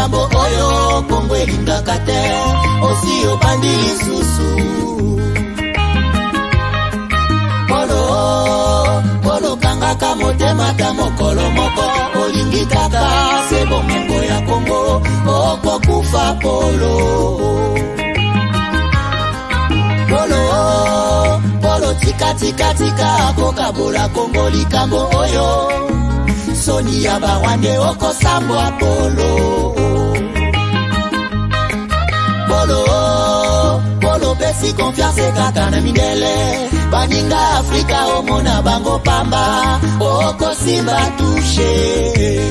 likambo oyo Kongo elingaka te osi obandi lisusu Polo kangaka motema ta mokolo moko olingi kaka se bomengo ya Kongo okokufa Polo tika kokabola Kongo likambo oyo Soni ya barwande okosambwa Polo pesi confiance kaka na mindele baninga Afrika omona bango pamba okosimba touché.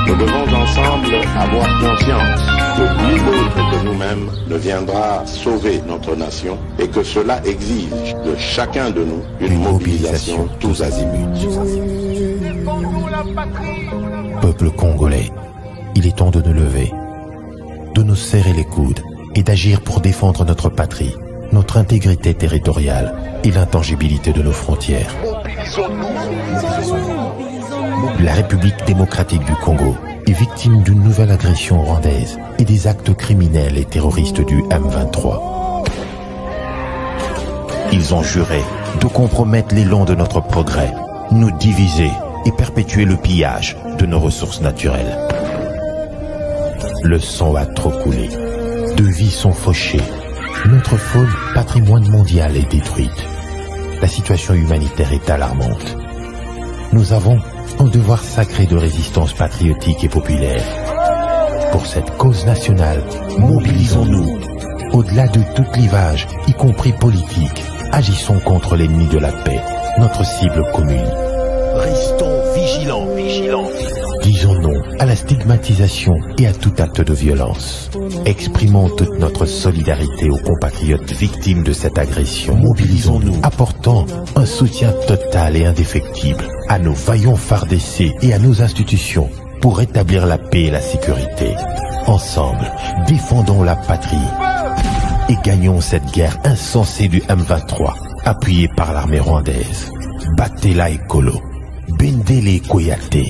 Nous devons ensemble avoir conscience que nul autre que nous-mêmes ne viendra sauver notre nation et que cela exige de chacun de nous une mobilisation tous azimuts. Peuple congolais, il est temps de nous lever, de nous serrer les coudes et d'agir pour défendre notre patrie, notre intégrité territoriale et l'intangibilité de nos frontières. La République démocratique du Congo est victime d'une nouvelle agression rwandaise et des actes criminels et terroristes du M23. Ils ont juré de compromettre l'élan de notre progrès, nous diviser et perpétuer le pillage de nos ressources naturelles. Le sang a trop coulé, de vies sont fauchées, notre faune, patrimoine mondial, est détruite. La situation humanitaire est alarmante. Nous avons un devoir sacré de résistance patriotique et populaire. Pour cette cause nationale, mobilisons-nous. Au-delà de tout clivage, y compris politique, agissons contre l'ennemi de la paix, notre cible commune. Restons vigilants. Disons non à la stigmatisation et à tout acte de violence. Exprimons toute notre solidarité aux compatriotes victimes de cette agression. Mobilisons-nous, apportant un soutien total et indéfectible à nos vaillants FARDC et à nos institutions pour rétablir la paix et la sécurité. Ensemble, défendons la patrie et gagnons cette guerre insensée du M23, appuyée par l'armée rwandaise. Battez-la Ekolo, Bendele Koyate.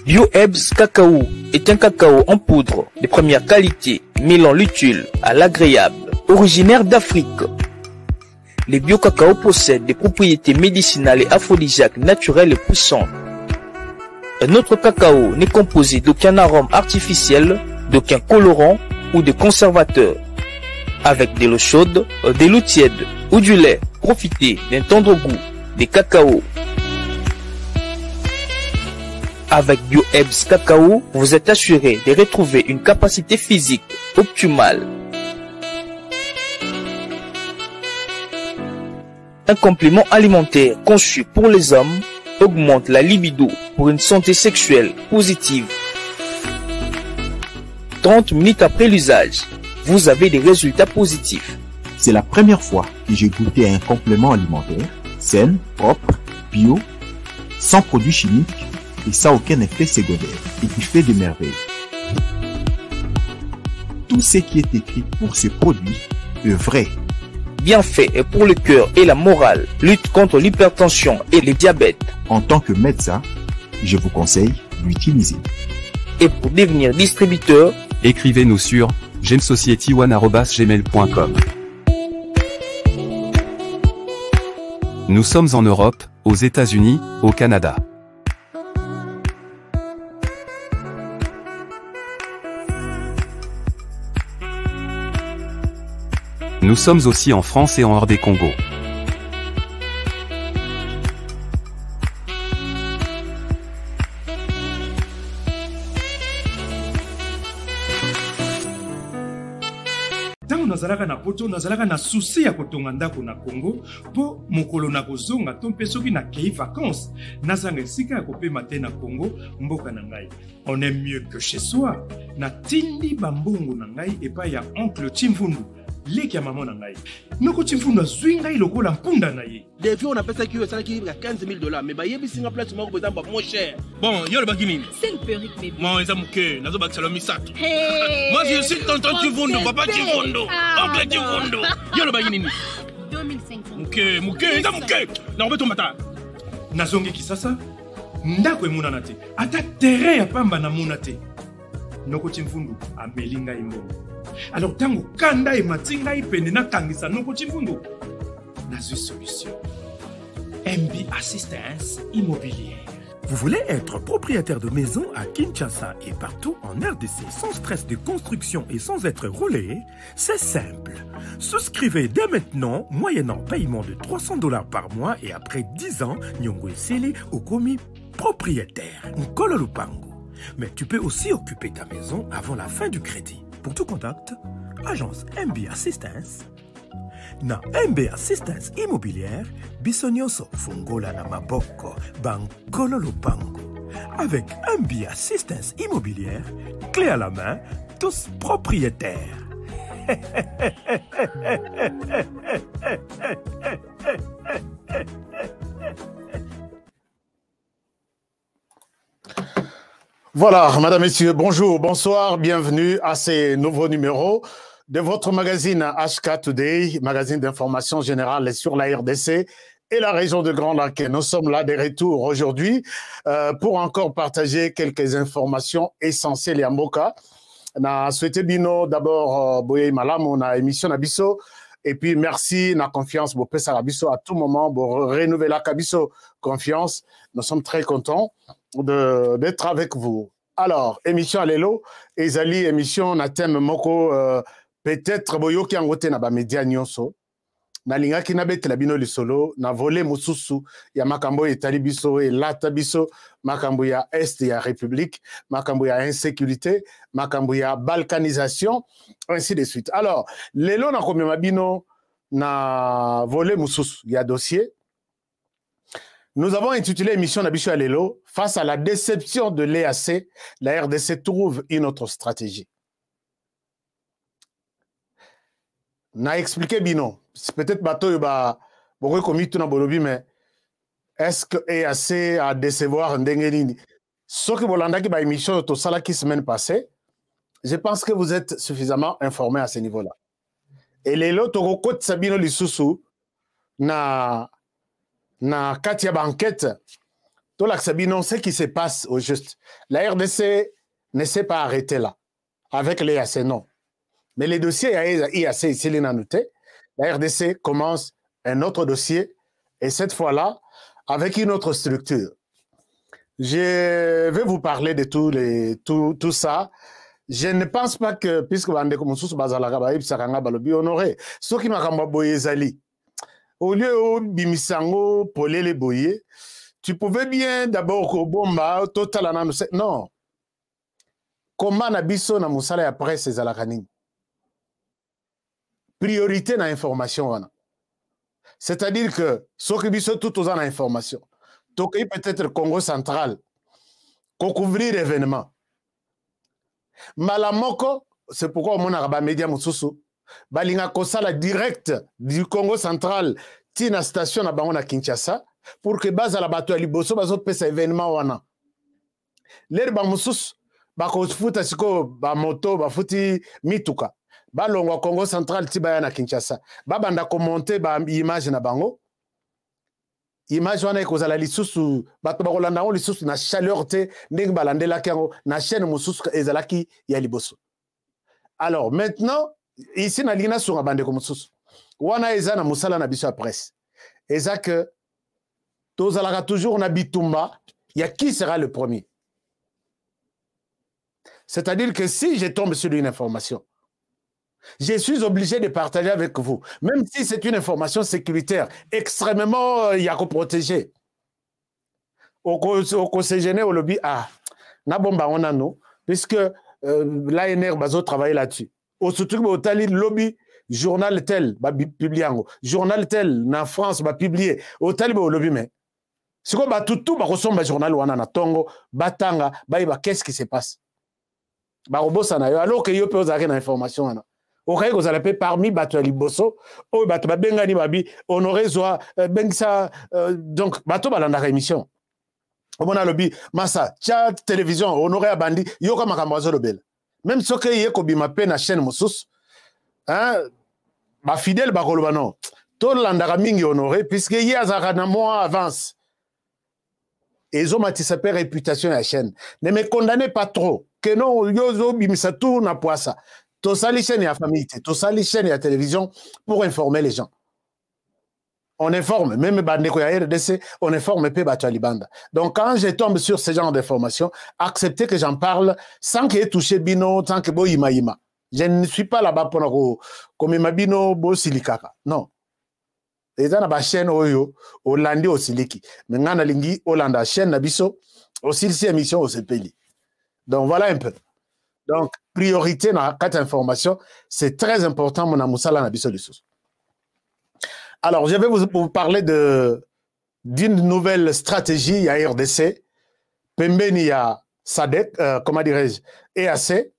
BioHerbs Cacao est un cacao en poudre de première qualité, mêlant l'utile à l'agréable, originaire d'Afrique. Les bio-cacao possèdent des propriétés médicinales et aphrodisiaques naturelles et puissantes. Un autre cacao n'est composé d'aucun arôme artificiel, d'aucun colorant ou de conservateur. Avec de l'eau chaude, de l'eau tiède ou du lait, profitez d'un tendre goût des cacao. Avec BioHerbs Cacao, vous êtes assuré de retrouver une capacité physique optimale. Un complément alimentaire conçu pour les hommes augmente la libido pour une santé sexuelle positive. 30 minutes après l'usage, vous avez des résultats positifs. C'est la première fois que j'ai goûté un complément alimentaire sain, propre, bio, sans produits chimiques et sans aucun effet secondaire et qui fait des merveilles. Tout ce qui est écrit pour ce produit est vrai. Bien fait et pour le cœur et la morale, lutte contre l'hypertension et le diabète. En tant que médecin, je vous conseille d'utiliser. Et pour devenir distributeur, écrivez-nous sur gemsociety1@gmail.com. Nous sommes en Europe, aux États-Unis, au Canada. Nous sommes aussi en France et en hors des Congo. Tango nazalaka na poto nazalaka na souci ya kotonga ndako na Congo po mokolo na kozonga to mpe soki na kei vacances nazanga esika ya kopema te na Congo mboka na ngai. On est mieux que chez soi. Na tindi bambongo na ngai epa ya oncle Chimfundu. Leki ya maman na ngai. Noko Chimfundu azwi ngai lokola mpunda na ye. Depuis on appelle ça qui veut ça qui $15,000 mais bah yebi singa place moko bezamba moins cher. Bon, yo le baki nini? C'est une perruque mais moi eza muke nazo baki salo misato. Moi je suis tonton Chimfundu, papa Chimfundu, oncle Chimfundu. Yo le baki nini? 2500. Ok, muke nda muke na obeto mata nazongi kisasa ndako emonana te ata terrain ya pamba namona te nokoti mfundu ameli ngai mbongo alors ntango kanda emati ngai pene nakangisa nokoti mfundu nazwi solution MB Assistance Immobilière. Vous voulez être propriétaire de maison à Kinshasa et partout en RDC sans stress de construction et sans être roulé? C'est simple. Souscrivez dès maintenant, moyennant paiement de $300 par mois et après 10 ans, Nyongo Eseli au commis propriétaire. Nkolo Lupango. Mais tu peux aussi occuper ta maison avant la fin du crédit. Pour tout contact, agence MB Assistance. Na MB Assistance Immobilière, Bissonioso Fungola na Maboko, Bankolo Lupango. Avec MB Assistance Immobilière, clé à la main, tous propriétaires. Voilà, madame, messieurs, bonjour, bonsoir, bienvenue à ces nouveaux numéros de votre magazine HK Today, magazine d'information générale sur la RDC et la région de Grand Lac. Nous sommes là de retour aujourd'hui pour encore partager quelques informations essentielles à Mboka. Na souhaité bino d'abord boye malamu na émission na biso et puis merci na confiance bo pesa biso à tout moment pour renouveler la kabiso confiance. Nous sommes très contents d'être avec vous. Alors, émission Alelo, ezali émission na thème moko peut-être boyo ki angote na ba média nyonso. Na linga ki na betela bino lisolo na volé mususu ya makambo etali biso e lata biso makambo ya est ya république, makambo ya insécurité, makambo ya balkanisation, ainsi de suite. Alors, lelo na komema bino na volé mususu ya dossier. Nous avons intitulé l'émission Nabicho Alelo, face à la déception de l'EAC, la RDC trouve une autre stratégie. Na expliqué bino, peut-être bateau yoba beaucoup commis tout na bolobi, mais est-ce que EAC a décevoir ndengelini? Ce que bolanda ki ba émission to sala qui semaine passée, je pense que vous êtes suffisamment informés à ce niveau-là. Et les lots to côte sabino lisusu na Katia Banquette, tout l'axabino, ce qui se passe au juste. La RDC ne s'est pas arrêtée là, avec les EAC, non. Mais les dossiers IAC ici, les nanoutés, la RDC commence un autre dossier, et cette fois-là, avec une autre structure. Je vais vous parler de tout ça. Je ne pense pas que, puisque Bande Komoussous Bazalaga Baïb Saranga Balobi honoré, ce qui m'a ramboyé Zali. Au lieu où Bimisango, Polele Boye, tu pouvais bien d'abord au bomba, total non. Comment Nabiso na Moussala après ces alakaning? Priorité na information. C'est-à-dire que ce qui biso tout aux information. Donc peut-être Congo central, qu'on couvrir l'événement. Malamoko, c'est pourquoi on a média Moussoussou. Balinga kosala direct du Congo central tina station na bango na Kinshasa pour que baza la bato ya liboso bazo pesa événement wana ler ba mususu ba ko futa siko ba moto ba futi mituka ba longwa Congo central ti ba na Kinshasa ba banda ko monter ba image na bango image wana ekozala lisusu bato ba kolanda ngo lisusu na chaleur te ndenge balandela kango na chaîne mususu ezalaki ya liboso. Alors maintenant ici, na lina sur bande comme sous. Wana eza na musala na biso presse. Eza que tozalaka toujours na bitumba, il y a qui sera le premier. C'est-à-dire que si je tombe sur une information, je suis obligé de partager avec vous, même si c'est une information sécuritaire extrêmement protégée. Au conseil au lobby na bomba on a nous puisque l'ANR bazo travailler là-dessus. Au surtout au tali lobby journal tel ba publier journal tel na France ba publier au tali au lobby mais c'est quoi ba tout ba ressemble journal wana na tongo batanga ba qu'est-ce qui se passe ba robosa na yo alors que yo peut oser na information wana au cas vous allez parmi bato liboso o bato ba bengani babi honoré zoa bengsa donc bato balanda émission au mona lobby massa chat télévision honoré abandi yo ka makambo azolobela. Même si il y a une chaîne, hein, ma fidèle, non. Tout l'andara mingi honoré, puisque y a un mois avance. Et ils ont matissé sa réputation à la chaîne. Ne me condamnez pas trop. Que non, yozo bimisa tout na poissa. Tout ça, les chaînes et la famille, tout ça, les chaînes et la télévision pour informer les gens. On informe, même Bandeko ya RDC, on informe peu Batualibanda. Donc quand je tombe sur ce genre d'informations, acceptez que j'en parle sans qu'il ait touché Bino, sans que Bo Ima. Je ne suis pas là-bas pour comme Mabino Bo Silikaka. Non. Et dans la chaîne Oyo, Hollandi au Siliki. Mais dans la lingi, Hollanda, chaîne Nabiso, aussi ici émission au CPLI. Donc voilà un peu. Donc, priorité dans quatre informations, c'est très important, mon amoussala Nabiso de Sous. Alors, je vais vous parler d'une nouvelle stratégie à RDC. Pembeni ya SADC, comment dirais-je, EAC,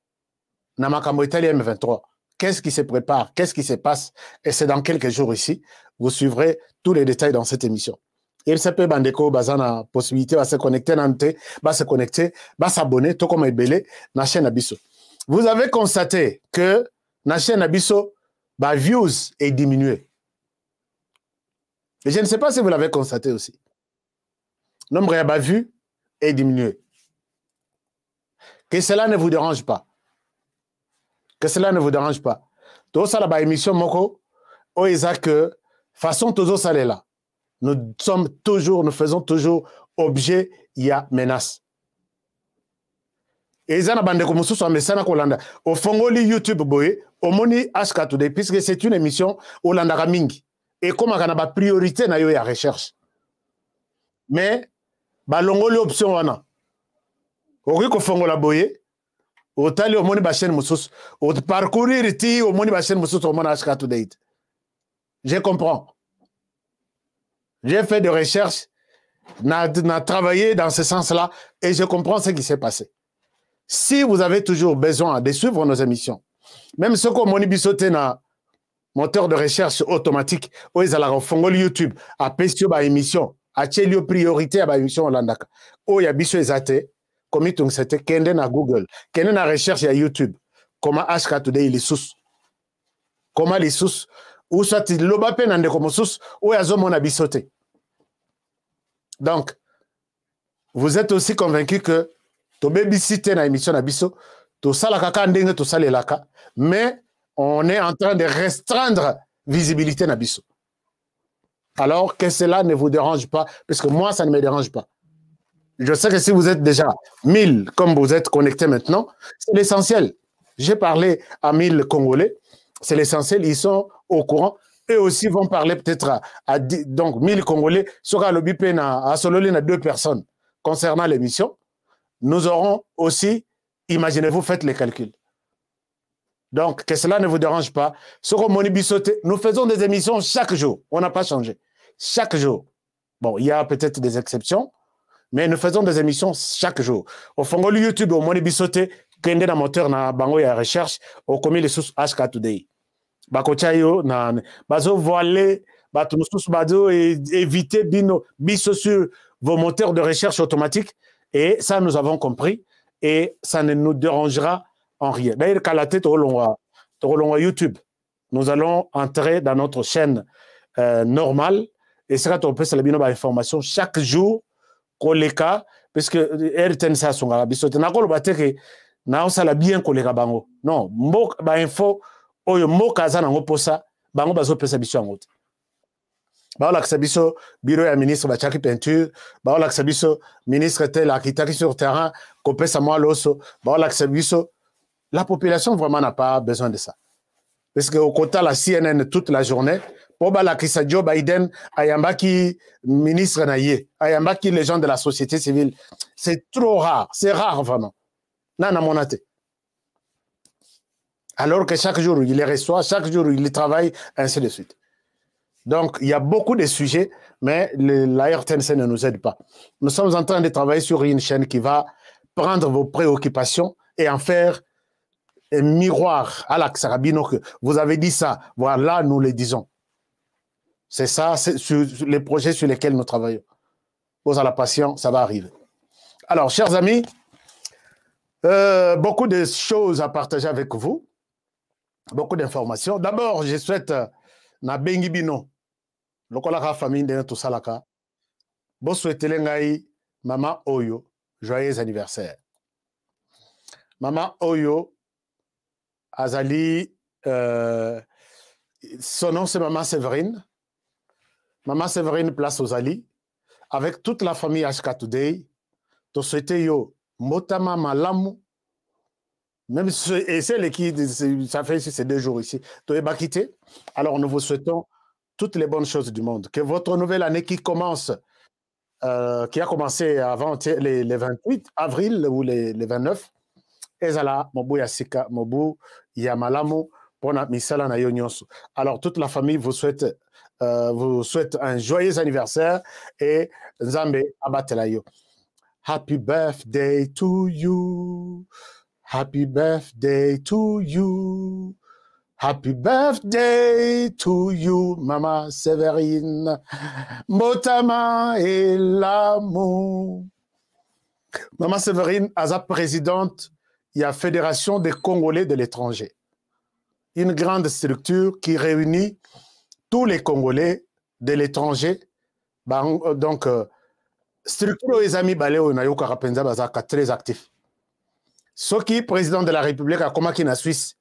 Namakamo Italie M23. Qu'est-ce qui se prépare? Qu'est-ce qui se passe? Et c'est dans quelques jours ici. Vous suivrez tous les détails dans cette émission. Il s'appelle Bandeko, Bazana, possibilité, va se connecter, va se connecter, va s'abonner, tout comme Ebele, na chaîne Abisso. Vous avez constaté que na chaîne Abisso, views est diminué. Et je ne sais pas si vous l'avez constaté aussi. Le nombre de vues est diminué. Que cela ne vous dérange pas. Que cela ne vous dérange pas. Tout ça, la émission Moko, que façon toujours ça là. Nous faisons toujours objet, il y a menace. Et ça, bande comme ça, sur Messana Kolanda. Au Fongoli YouTube boy, au Moni Ashka Today, puisque c'est une émission Olanda Ramingi. Et comme on a une priorité na yo ya recherche. Mais balongoli option wana. Oki ko fongola boye, otali omoni ba chaîne mususu, o parcourir ti omoni ba chaîne mususu omona Ashka Today. Je comprends. J'ai fait des recherches, n'a travaillé dans ce sens-là et je comprends ce qui s'est passé. Si vous avez toujours besoin de suivre nos émissions, même ce qu'on moni bisote na moteur de recherche automatique, où ils allaient fongol YouTube, à Pestio ba émission, à Tchelio priorité à ba émission Holandaka, où il y a biso ezate, comme il c'était kende na Google, kende na recherche à YouTube, comment HK Today il est sous, comment les sous, ou soit il loba penande comme sous, où il y a zomo na bisote. Donc, vous êtes aussi convaincu que to babysitter na émission na biso, to sala kaka ndenge to sala laka, mais on est en train de restreindre visibilité Nabiso. Alors que cela ne vous dérange pas, parce que moi, ça ne me dérange pas. Je sais que si vous êtes déjà 1000, comme vous êtes connectés maintenant, c'est l'essentiel. J'ai parlé à 1000 Congolais, c'est l'essentiel, ils sont au courant. Eux aussi vont parler peut-être à 10, donc 1000 Congolais, sera le BPN à Sololin à 2 personnes concernant l'émission. Nous aurons aussi, imaginez-vous, faites les calculs. Donc, que cela ne vous dérange pas. Sur Moni Bissote, nous faisons des émissions chaque jour. On n'a pas changé. Chaque jour. Bon, il y a peut-être des exceptions, mais nous faisons des émissions chaque jour. Au Fongoli YouTube, au Moni Bissote, Kende na moteur na bango ya recherche, au commis les sous HK Today. Bakochayo, na bazo voilé, bato nous bazo et éviter biso sur vos moteurs de recherche automatiques. Et ça, nous avons compris. Et ça ne nous dérangera en rien. D'ailleurs, qu'à la tête au YouTube, nous allons entrer dans notre chaîne normale et c'est quand on peut se la information chaque jour, koleka, parce que RTN ça sont à la bisote. N'a pas le battre na ça la bien koleka bango. Non, mok ba info oyo moka za na ngoposa bango bazo pesa biso en route. Ba la biso bureau ya ministre ba chaki peinture, ba la biso ministre tel architecte sur terrain, ko pesa moi loso, ba la biso. La population vraiment n'a pas besoin de ça. Parce qu'au côté la CNN toute la journée, pour la Joe Biden, ayambaki ministre naïe, ayambaki les gens de la société civile, c'est trop rare, c'est rare vraiment. Nana monate. Alors que chaque jour il les reçoit, chaque jour il les travaille, ainsi de suite. Donc il y a beaucoup de sujets, mais la RTNC ne nous aide pas. Nous sommes en train de travailler sur une chaîne qui va prendre vos préoccupations et en faire un miroir à la Sarabino que vous avez dit ça, voilà, nous le disons. C'est ça, c'est sur les projets sur lesquels nous travaillons. Posez la patience, ça va arriver. Alors, chers amis, beaucoup de choses à partager avec vous, beaucoup d'informations. D'abord, je souhaite na Bengi Bino, lokola ka famille ndenge tosalaka boswetele ngai mama oyo joyeux anniversaire. Mama oyo azali son nom c'est Maman Séverine. Maman Séverine place aux Ali avec toute la famille HK Today. To souhaite yo motama malamu. Même si et c'est l'équipe, ça fait ces 2 jours ici. To eba quitté. Alors nous vous souhaitons toutes les bonnes choses du monde. Que votre nouvelle année qui commence, qui a commencé avant les 28 avril ou les 29, ezala mobu yasika mobu yamalamu pona misala na yo nyonso. Alors toute la famille vous souhaite un joyeux anniversaire et Nzambe abatela yo. Happy birthday to you. Happy birthday to you. Happy birthday to you, Maman Séverine. Motama et l'amour. Maman Séverine, Aza présidente, il y a Fédération des Congolais de l'étranger. Une grande structure qui réunit tous les Congolais de l'étranger. Donc, structure les amis Baléo Nayoka Rapenza Bazaka très actif. Ce qui président de la République a Komaki na Suisse.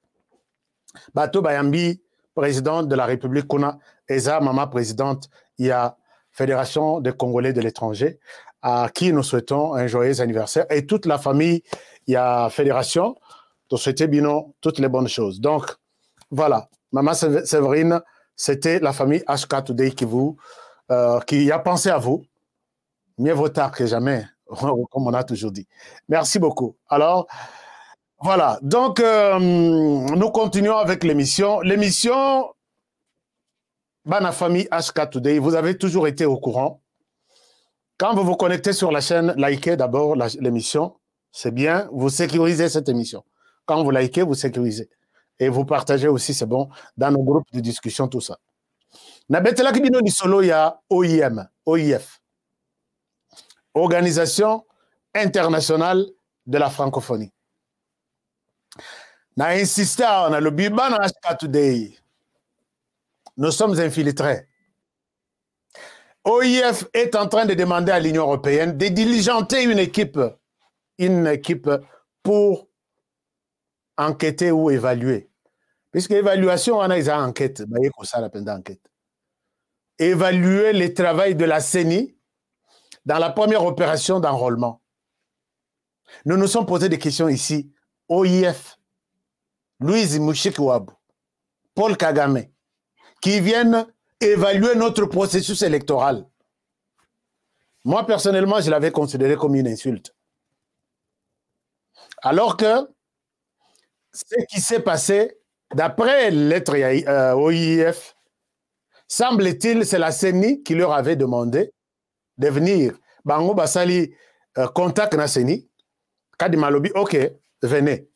Bato Bayambi, président de la République Kuna, Eza Mama présidente, il y a Fédération des Congolais de l'étranger, à qui nous souhaitons un joyeux anniversaire. Et toute la famille, il y a Fédération, nous souhaitons bien toutes les bonnes choses. Donc, voilà, Maman Séverine, c'était la famille HK Today qui a pensé à vous. Mieux vaut tard que jamais, comme on a toujours dit. Merci beaucoup. Alors, voilà. Donc, nous continuons avec l'émission. L'émission, Bana Famille HK Today, vous avez toujours été au courant. Quand vous vous connectez sur la chaîne, likez d'abord l'émission. C'est bien, vous sécurisez cette émission. Quand vous likez, vous sécurisez. Et vous partagez aussi, c'est bon, dans nos groupes de discussion, tout ça. Nabetela Kibino ni solo ya OIF. Organisation internationale de la francophonie. Na insisté, on a le Biban HK Today. Nous sommes infiltrés. OIF est en train de demander à l'Union européenne de diligenter une équipe pour enquêter ou évaluer. Puisque l'évaluation, on a une enquête. Évaluer le travail de la CENI dans la première opération d'enrôlement. Nous nous sommes posé des questions ici. OIF, Louise Mouchikwabou, Paul Kagame, qui viennent évaluer notre processus électoral. Moi, personnellement, je l'avais considéré comme une insulte. Alors que ce qui s'est passé, d'après lettre OIF, semble-t-il, c'est la CENI qui leur avait demandé de venir. Bango Basali contact na CENI. Kadi Malobi, ok, venez.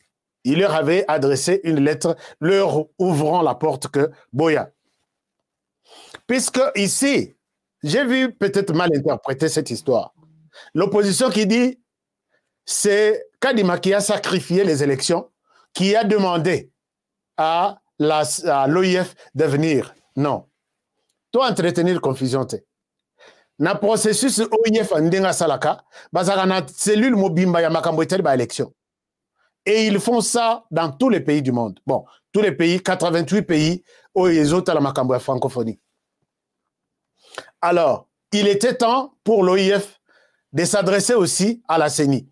Il leur avait adressé une lettre leur ouvrant la porte que Boya. Puisque ici, j'ai vu peut-être mal interpréter cette histoire. L'opposition qui dit c'est Kadima qui a sacrifié les élections, qui a demandé à l'OIF de venir. Non. Toi, entretenir confusion. Na processus OIF ndenga salaka, bazaka na cellule mobimba ya makambo etel ba élection. Et ils font ça dans tous les pays du monde. Bon, tous les pays, 88 pays, où ils ont la makambo ya francophonie. Alors, il était temps pour l'OIF de s'adresser aussi à la CENI,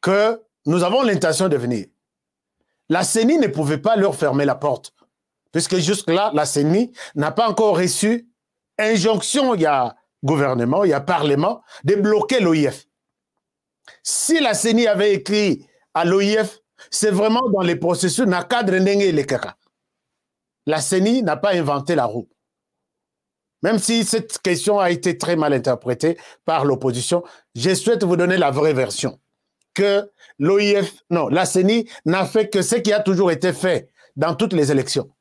que nous avons l'intention de venir. La CENI ne pouvait pas leur fermer la porte, puisque jusque-là, la CENI n'a pas encore reçu injonction, il y a gouvernement, il y a parlement, de bloquer l'OIF. Si la CENI avait écrit à l'OIF, c'est vraiment dans les processus, na cadre ndenge le kaka. La CENI n'a pas inventé la roue. Même si cette question a été très mal interprétée par l'opposition, je souhaite vous donner la vraie version. Que l'OIF, non, la CENI n'a fait que ce qui a toujours été fait dans toutes les élections.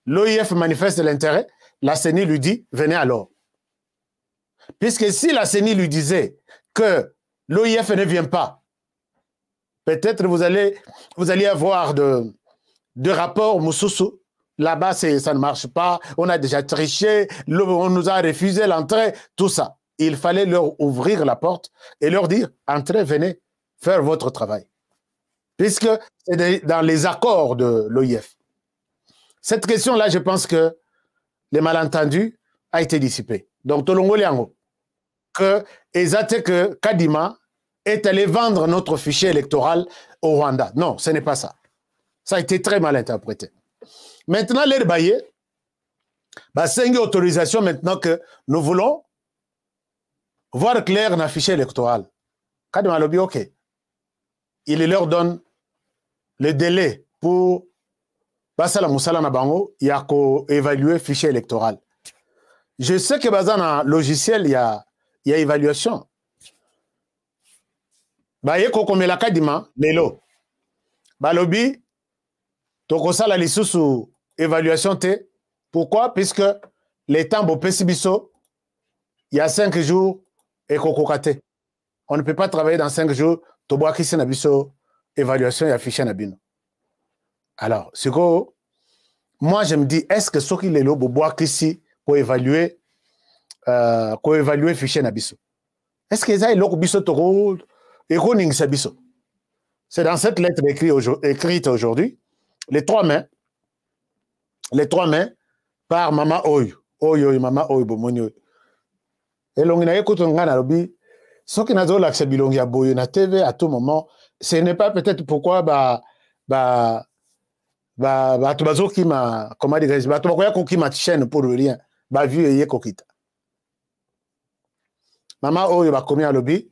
L'OIF manifeste l'intérêt, la CENI lui dit, venez alors. Puisque si la CENI lui disait que l'OIF ne vient pas, peut-être vous allez avoir de rapports Moussoussou là-bas, ça ne marche pas, on a déjà triché, on nous a refusé l'entrée, tout ça. Il fallait leur ouvrir la porte et leur dire, entrez, venez faire votre travail. Puisque c'est dans les accords de l'OIF. Cette question-là, je pense que les malentendus a été dissipé. Donc, Tolongo Liango, que Ezate que Kadima est allé vendre notre fichier électoral au Rwanda. Non, ce n'est pas ça. Ça a été très mal interprété. Maintenant, les baillés, c'est une autorisation maintenant que nous voulons voir clair dans le fichier électoral. Kadima lobby, ok. Il leur donne le délai pour passer la Moussala Nabango, il y a qu'à évaluer le fichier électoral. Je sais que dans le logiciel, il y a évaluation. Il y a comme la Kadima, Lelo. Lobby, Tokosa la sous évaluation T. Pourquoi? Puisque les temps au Pessibiso, il y a 5 jours et Kokokate. On ne peut pas travailler dans 5 jours. Toboa Kissi Nabiso, évaluation et affiché Nabino. Alors, c'est que moi je me dis, est-ce que ce qui est là pour boire Kissi pour évaluer le fichier Nabiso? Est-ce que ça est là pour biso Toko et Koning Sabiso? C'est dans cette lettre écrite aujourd'hui, les trois mains par Mama Oyo. Oyo, Mama Oyo, Bomonyo. Et l'on a écouté un gars lobby. Ce qui n'a pas l'accès bilongi à Boyo na TV à tout moment, ce n'est pas peut-être pourquoi tubazo qui m'a comment dire tubazo qui m'a chaîne pour rien vu et kokita. Mama Oyo va commis à lobby.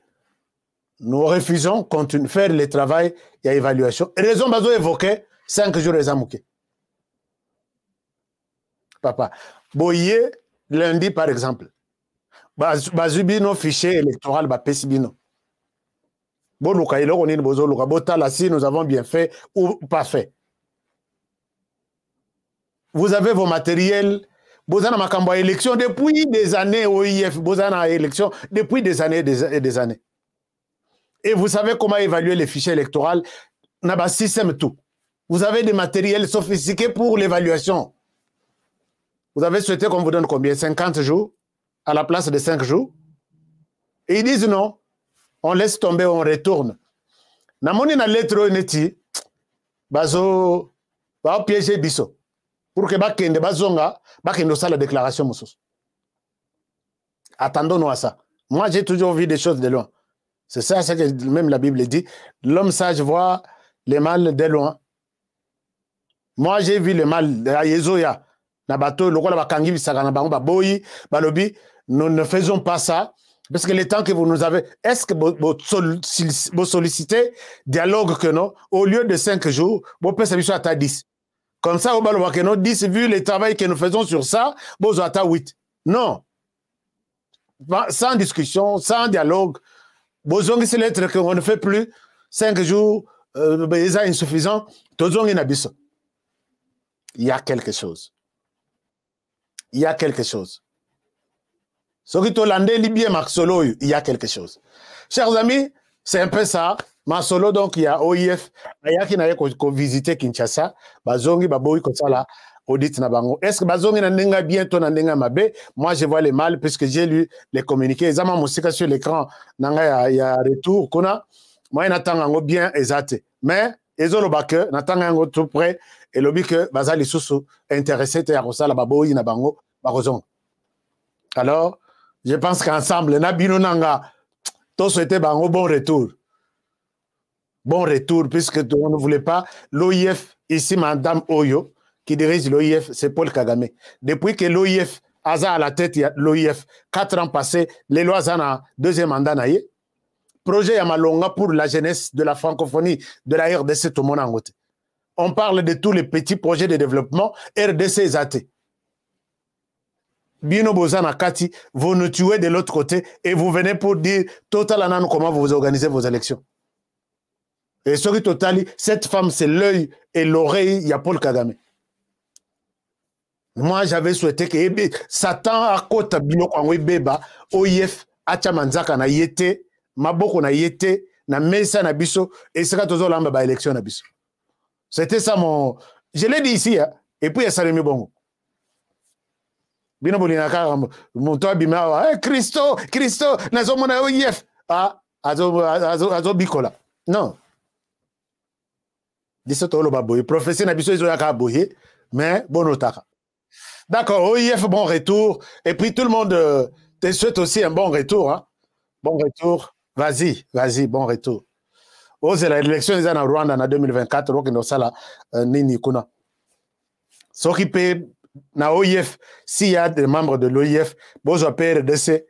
Nous refusons continuer faire le travail et l'évaluation. Raison bazo évoquée 5 jours les amouké. Papa, Boye lundi par exemple. Bazubino fichier électoral Pesibino. Boluka iloko ni bozo luka botala si nous avons bien fait ou pas fait. Vous avez vos matériels. Bozana makambo élection depuis des années OIF. Bozana élection depuis des années et des années. Et vous savez comment évaluer les fichiers électoraux. Naba système tout. Vous avez des matériels sophistiqués pour l'évaluation. Vous avez souhaité qu'on vous donne combien? 50 jours à la place de 5 jours. Et ils disent non. On laisse tomber, on retourne. Namoni na lettre neti bazo ba piéger biso pour que bakende bazonga bakendo ça la déclaration musus. Attendons-nous à ça. Moi j'ai toujours vu des choses de loin. C'est ça ce que même la Bible dit, l'homme sage voit le mal de loin. Moi j'ai vu le mal à Yezoya na bateau lokola bakangi bisaka na bango baboyi balobi nous ne faisons pas ça. Parce que le temps que vous nous avez, est-ce que vous sollicitez dialogue que non, au lieu de 5 jours, vous pouvez s'habituer à 10. Comme ça, vous allez voir 10, vu le travail que nous faisons sur ça, vous allez 8. Non. Sans discussion, sans dialogue, vous avez ces lettres qu'on ne fait plus, 5 jours, c'est insuffisant, il y a quelque chose. Il y a quelque chose. Ce qui est libyen Maxolo, il y a quelque chose. Chers amis, c'est un peu ça. Maxolo, donc, il y a OIF. Il y a qui n'a pas visité Kinshasa. Bazongi, Baboui, comme ça, là, audit Nabango. Est-ce que Bazongi n'a bientôt n'a mabe? Moi, je vois les mal, puisque j'ai lu les communiqués. Ils ont mon sur l'écran. Il y a retour. Moi, j'attends bien exact. Mais, ils ont le bac, j'attends tout près. Et le but que Bazali Soussou intéressé, à Rosa, la Baboui, Nabango, Barozon. Alors, je pense qu'ensemble, Nabino Nanga, tout souhaitait un bon retour. Bon retour, puisque on ne voulait pas. L'OIF, ici, Madame Oyo, qui dirige l'OIF, c'est Paul Kagame. Depuis que l'OIF a à la tête, il y a l'OIF, 4 ans passés, les lois ont un deuxième mandat. Projet Yamalonga pour la jeunesse de la francophonie de la RDC, tout le monde en côté. On parle de tous les petits projets de développement, RDC et ZAT. Bino Bozana Kati, vous nous tuez de l'autre côté et vous venez pour dire Total Anan comment vous organisez vos élections. Et sur Total, cette femme, c'est l'œil et l'oreille, il y a Paul Kagame. Moi, j'avais souhaité que Satan à côté Bino Kwangwe Beba, OIF, Achamanzaka na yete, Maboko na yete, na Mesa na biso, et c'est quand on a élection na biso. C'était ça mon. Je l'ai dit ici, hein. Et puis, il y a Salemi Bongo. Bino Bolinaka, Montoa Bima, Christo, Nazomona OIF. Ah, Azo Bikola. Non. 17 ans, le baboye. Professeur Nabiso, ils ont yaka boye, mais bon otaka. D'accord, OIF, bon retour. Et puis, tout le monde te souhaite aussi un bon retour. Hein? Bon retour. Vas-y, bon retour. Ose la élection des en Rwanda en 2024, donc nous sommes nini kuna. Ce qui peut na OIF, s'il y a des membres de l'OIF, bozo paye RDC,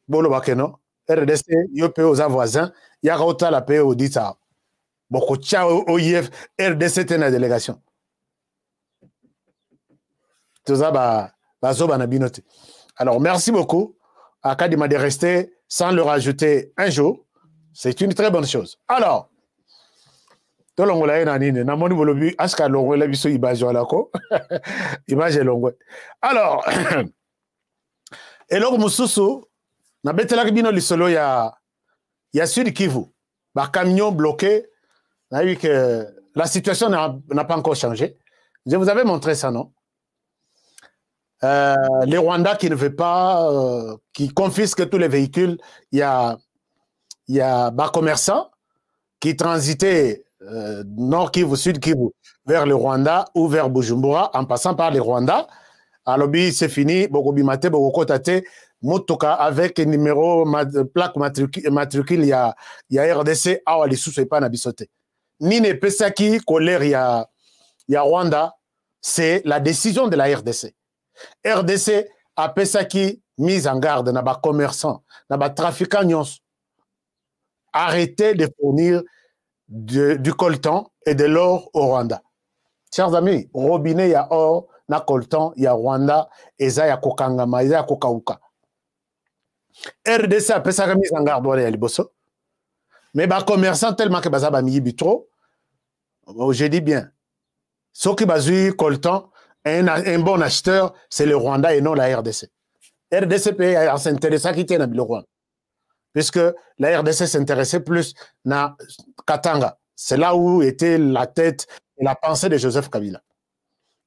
bolo bakeno, RDC, yo paye aux voisins, yaka ota la paye au dita. Boko tcha OIF, RDC t'es na délégation. Tout ça bazo banabinote. Alors merci beaucoup à Kadima de rester sans le rajouter un jour. C'est une très bonne chose. Alors, image longue. Alors, et là, Moussousou, na betela bino lisolo ya Sud Kivu. Ba camion bloqué. On a vu que la situation n'a pas encore changé. Je vous avais montré ça, non? Les Rwandais qui ne veulent pas, qui confisquent tous les véhicules. Il y a des commerçants qui transitaient Nord Kivu, Sud Kivu, vers le Rwanda ou vers Bujumbura, en passant par les Rwandais. Alors, c'est fini. Bokobimate, Bokotate, Motoka avec numéro, plaque matricule, il y a RDC, awa les sous pas nabisote. Nine Pesaki, colère, il y a Rwanda, c'est la décision de la RDC. RDC a Pesaki mise en garde, n'a pas commerçant, n'a pas trafiquant, arrêtez de fournir du coltan et de l'or au Rwanda. Chers amis, robinet, il y a or, na coltan, il y a Rwanda, et ça, il y a Kokangama, il y a Kokauka. RDC a Pesaki mise en garde, il y a Liboso. Mais les commerçants, tellement que Bazaba mi bitro, je dis bien, ceux qui basent coltan, un bon acheteur, c'est le Rwanda et non la RDC. RDC peut s'intéresser à qui tient le Rwanda. Puisque la RDC s'intéressait plus à Katanga. C'est là où était la tête et la pensée de Joseph Kabila.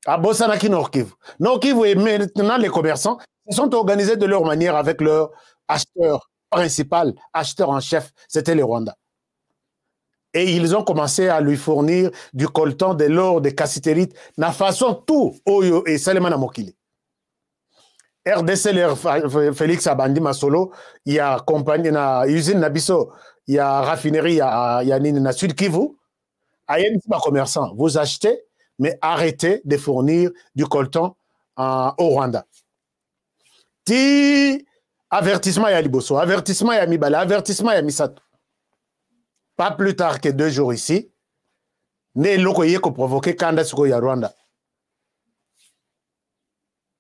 À Bossanaki, Nord Kivu. Nord Kivu et maintenant les commerçants se sont organisés de leur manière avec leur acheteur principal, acheteur en chef, c'était le Rwanda. Et ils ont commencé à lui fournir du coltan, de l'or, des cassitérites, na façon tout, Oyo et Salemana Mokili. RDC, Félix Abandi Masolo, il y a compagnie, na usine Nabiso, il y a raffinerie, il y a na Sud Kivu. Ayen commerçant, vous achetez, mais arrêtez de fournir du coltan au Rwanda. Ti avertissement ya Liboso, avertissement ya Mibala, avertissement ya Misato. Pas plus tard que 2 jours ici, ne lokoye ko provoqué Kanda Suko ya Rwanda.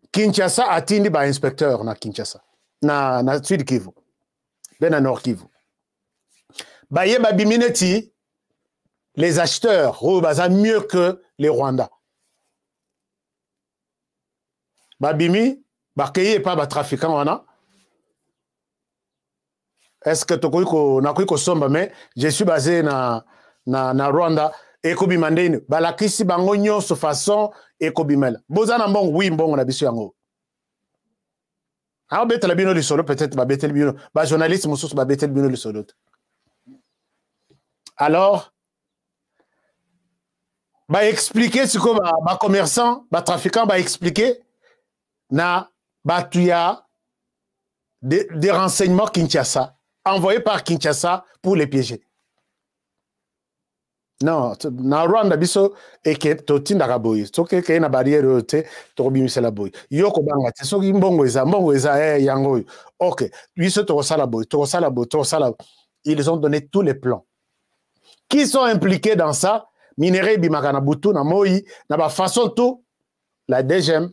Kinshasa a tindi ba inspecteur na Kinshasa, na Sud Kivu, na Nord Kivu. Baye babimineti, les acheteurs, baza mieux que les Rwandais. Babimi, bakeye pas ba trafiquant wana. Est-ce que tu as somba, mais je suis basé na Rwanda et Kobi Mandene. Balakisi bango nyonso façon et Kobi Mel. Bozana mbong oui mbong na bisu yango. Ah bete la bino li solo peut-être ba bete le bino. Ba journaliste mususu ba bete le bino li solo. Alors ba expliquer ce que ba commerçant, ba trafiquant ba expliquer na ba tuya des renseignements Kinshasa. Envoyé par Kinshasa pour les piéger. Non, na Rwanda biso et que totinda kaboy. Soke ke na barrière te to bimise la boy. Yoko banga te so mbongo eza yango. OK, biso to sala boy, to sala. Ils ont donné tous les plans. Qui sont impliqués dans ça? Minerai bimakana butu na moi na ba façon tout la DGM,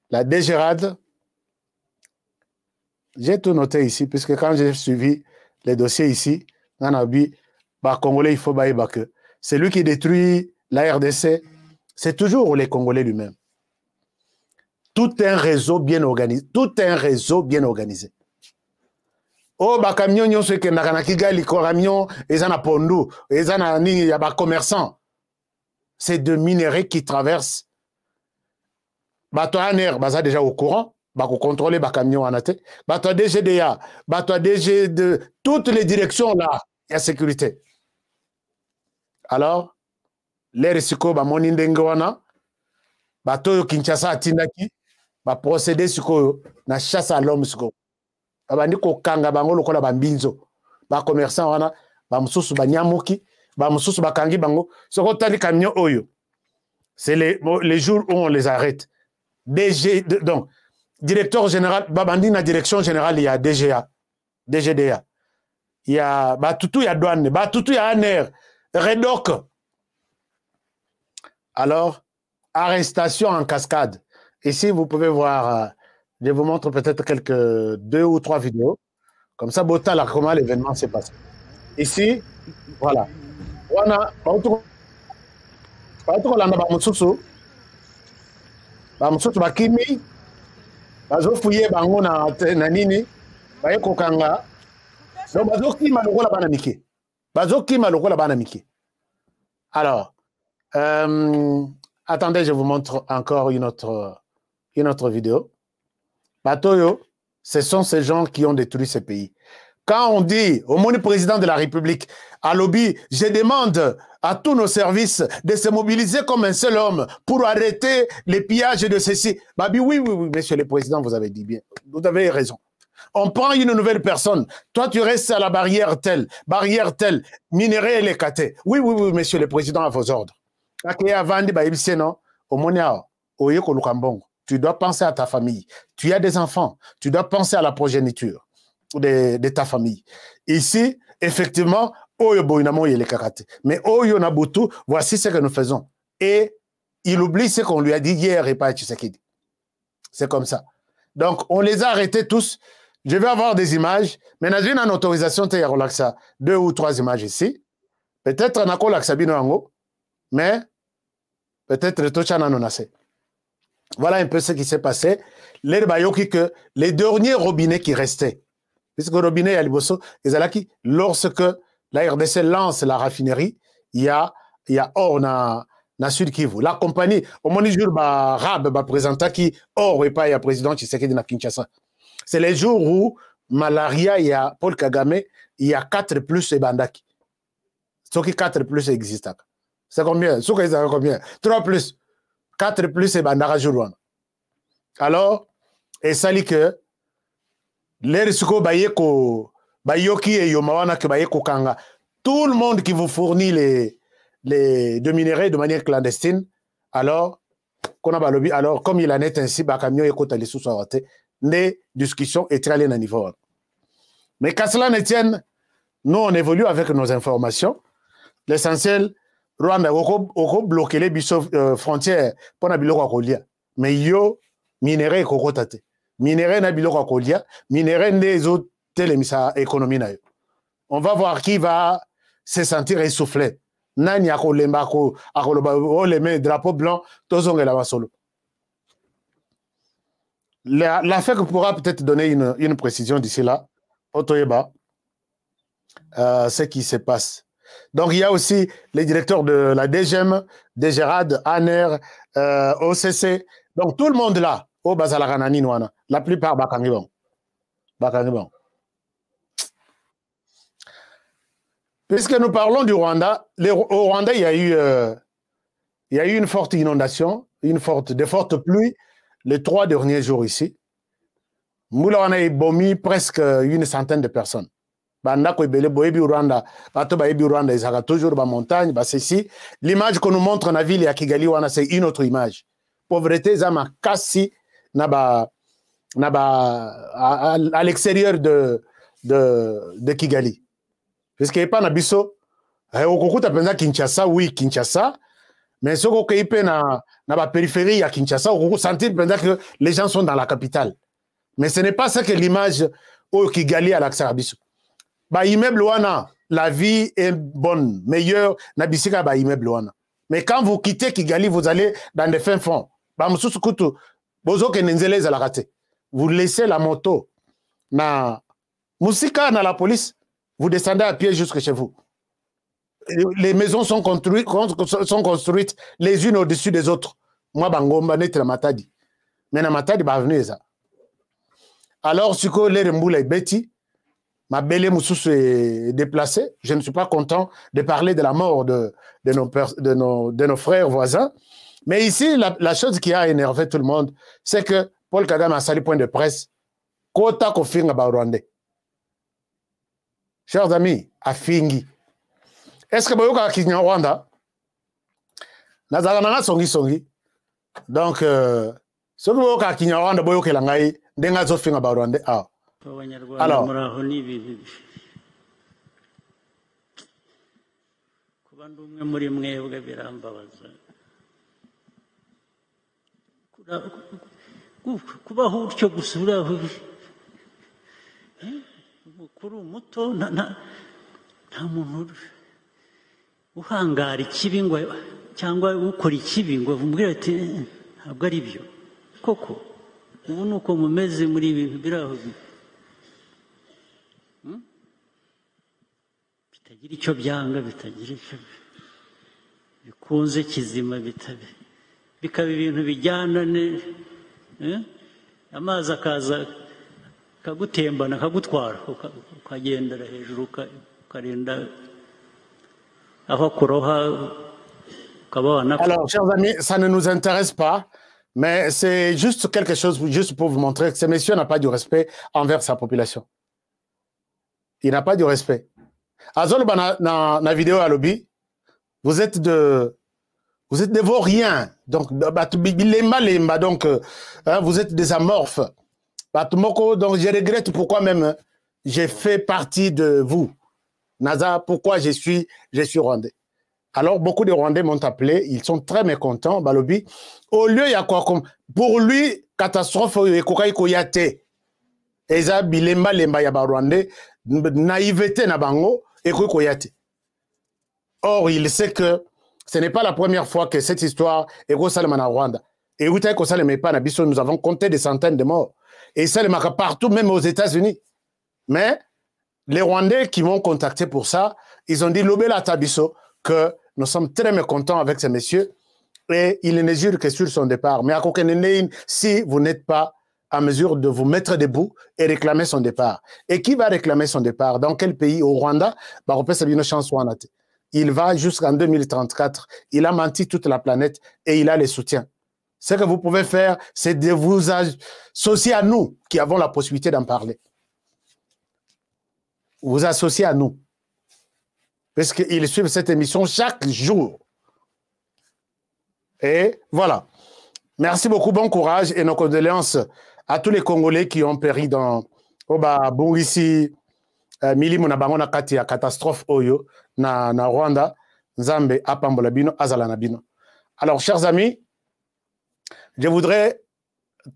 la DGRAD. J'ai tout noté ici, puisque quand j'ai suivi les dossiers ici, Congolais, il faut que c'est lui qui détruit la RDC, c'est toujours les Congolais lui-même. Tout un réseau bien organisé. Oh, camion, nyon se ke na Kigali, camion, ezana pondu, ezana ni ya ba commerçants. C'est de minerais qui traversent bato ANR baza déjà au courant, bako contrôler ba camion anate, bato DGDA, bato DG de toutes les directions là, il y a sécurité. Alors, les risiko ba moni ndenge wana, bato yo Kinshasa atindaki, ba procéder siko na chasse à l'homme siko. Abandi ko kanga bango lokola ba mbinzo. Ba commerçant wana, ba mususu ba nyamuki, ba mususu ba kangi bango, soko tali camion oyo. C'est les jours où on les arrête. Donc, directeur général, Babandi, la direction générale, il y a DGA, DGDA. Il y a Batutu, il y a douane, Batutu, il y a ANR, Redoc. Alors, arrestation en cascade. Ici, vous pouvez voir, je vous montre peut-être quelques 2 ou 3 vidéos. Comme ça, Botal, comment l'événement s'est passé. Ici, voilà. Voilà. Bamususu bakimi bazofuye bango na nini baye kokanga donc bazokima lokola bana mike bazokima lokola bana mike. Alors attendez, je vous montre encore une autre vidéo. Batoyo, ce sont ces gens qui ont détruit ce pays. Quand on dit au monde président de la République, à lobby, je demande à tous nos services de se mobiliser comme un seul homme pour arrêter les pillages de ceci. Babi, oui, monsieur le président, vous avez dit bien. Vous avez raison. On prend une nouvelle personne. Toi, tu restes à la barrière telle, minerai et les catés. Oui, monsieur le président, à vos ordres. Tu dois penser à ta famille. Tu as des enfants. Tu dois penser à la progéniture de ta famille. Ici, effectivement, mais Oyo Nabutu, voici ce que nous faisons. Et il oublie ce qu'on lui a dit hier et pas Tshisekedi. C'est comme ça. Donc, on les a arrêtés tous. Je vais avoir des images. Mais dans une autorisation, tu as 2 ou 3 images ici. Peut-être on a relaxé mais peut-être voilà un peu ce qui s'est passé. Les derniers robinets qui restaient. Puisque le robinet à Liboso, lorsque la RDC lance la raffinerie, il y a or na Sud Kivu. La compagnie, au moment jour, Rab présenta qui or et pas il y a président Tshisekedi na Kinshasa. C'est les jours où malaria, il y a Paul Kagame, il y a 4 plus et Bandaki. Ce qui 4 plus existe. C'est combien? Ce qui combien? 3 plus. 4 plus et Bandara Jourouan. Alors, et ça dit que les risques bayeko bayoki et yomawana que bayeko kanga, tout le monde qui vous fournit les minerais de manière clandestine, alors comme il en est ainsi, camion et côté les sous-sorte, les discussions et très à niveau. Mais qu'à cela ne tienne, nous on évolue avec nos informations. L'essentiel, Rwanda a bloqué les frontières pour n'abiloko à Kolia. Mais yo minerais kokotate. Minerais n'abiloko à Kolia, minerais des autres télémisa économie. On va voir qui va se sentir essoufflé. Nani akolemba akoloba les mains drapeau blanc tozonge la basolo. La FEC pourra peut-être donner une précision d'ici là. Otoyeba, ce qui se passe. Donc, il y a aussi les directeurs de la DGM, DGRAD, ANER, OCC. Donc, tout le monde là, au Bazalaranani Nouana, la plupart Bakangibon. Puisque nous parlons du Rwanda, au Rwanda, il y a eu une forte inondation, de fortes pluies les 3 derniers jours ici. Moula, on a bombé presque une centaine de personnes. Bandako ebele boyebi Rwanda, bato bayebi Rwanda, ils sont toujours dans la montagne, c'est ici. L'image qu'on nous montre dans la ville à Kigali, c'est une autre image. Pauvreté, zama kasi à l'extérieur de Kigali. Parce qu'il n'y a pas d'Abisso. Au Penza Kinshasa, oui, Kinshasa. Mais ce qu'on a dans la périphérie à Kinshasa, on sentir que les gens sont dans la capitale. Mais ce n'est pas ça que l'image au Kigali à l'Axarabisso. Ba immeuble wana, la vie est bonne, meilleure, nabisika ba immeuble wana. Mais quand vous quittez Kigali, vous allez dans des fins fonds. Ba mususu kutu, bozo ke nenzele za la raté. Vous laissez la moto na musika na la police, vous descendez à pied jusque chez vous. Les maisons sont construites les unes au-dessus des autres. Moi bangomba net la matadi. Mais na matadi ba venir ça. Alors, si que les remboula Betty, ma belle Moussous est déplacée, je ne suis pas content de parler de la mort de nos frères voisins. Mais ici, la chose qui a énervé tout le monde, c'est que Paul Kagame a sali point de presse, Kota Kofinga Rwandais. Chers amis, à Fingi. Est-ce que Boyoka Kenya Rwanda? Nazarana songi. Donc, ce que Boyoka Kenya Rwanda, Boyoka Langai, Denga Zofinga Rwandais. Alors, kubaho utyo gusura mukuru muto nta muntu uhangara ikibi ngo cyangwa ukora ikibi ngo umubwire ati ntabwo ari byo koko ubu nuko mumeze muri ibintu biraho bitagira icyo byanga bitagira icyo bikunze kizima bikaba ibintu bijyana amazi akaza kagutembana kagutwara ukagendera hejuru ukarinda aho kuroha ukaba wanapfa. Alors, chers amis, ça ne nous intéresse pas, mais c'est juste quelque chose juste pour vous montrer que ce monsieur n'a pas du respect envers sa population. Il n'a pas du respect. Azol na vidéo à lobby, vous êtes des vauriens, donc donc vous êtes des amorphes. Donc je regrette pourquoi même j'ai fait partie de vous. Naza, pourquoi je suis Rwandais. Alors beaucoup de Rwandais m'ont appelé, ils sont très mécontents, Balobi. Au lieu, il y a quoi comme pour lui, catastrophe, koyate. Eza bilemba lemba ya Rwandais, naïveté na bango, koyate. Or, il sait que ce n'est pas la première fois que cette histoire est en Rwanda. Et vous savez que nous avons compté des centaines de morts. Et ça, le marque partout, même aux États-Unis. Mais les Rwandais qui m'ont contacté pour ça, ils ont dit Lobela Tabiso que nous sommes très mécontents avec ces messieurs et ils ne jurent que sur son départ. Mais à Kokenenein, si vous n'êtes pas à mesure de vous mettre debout et réclamer son départ. Et qui va réclamer son départ? Dans quel pays? Au Rwanda? Il va jusqu'en 2034. Il a menti toute la planète et il a les soutiens. Ce que vous pouvez faire, c'est de vous associer à nous qui avons la possibilité d'en parler. Vous associez à nous. Parce qu'ils suivent cette émission chaque jour. Et voilà. Merci beaucoup, bon courage et nos condoléances à tous les Congolais qui ont péri dans Bongisi, Milimu na bango na kati ya catastrophe oyo na Rwanda, Nzambe apambola bino azala na bino. Alors, chers amis, je voudrais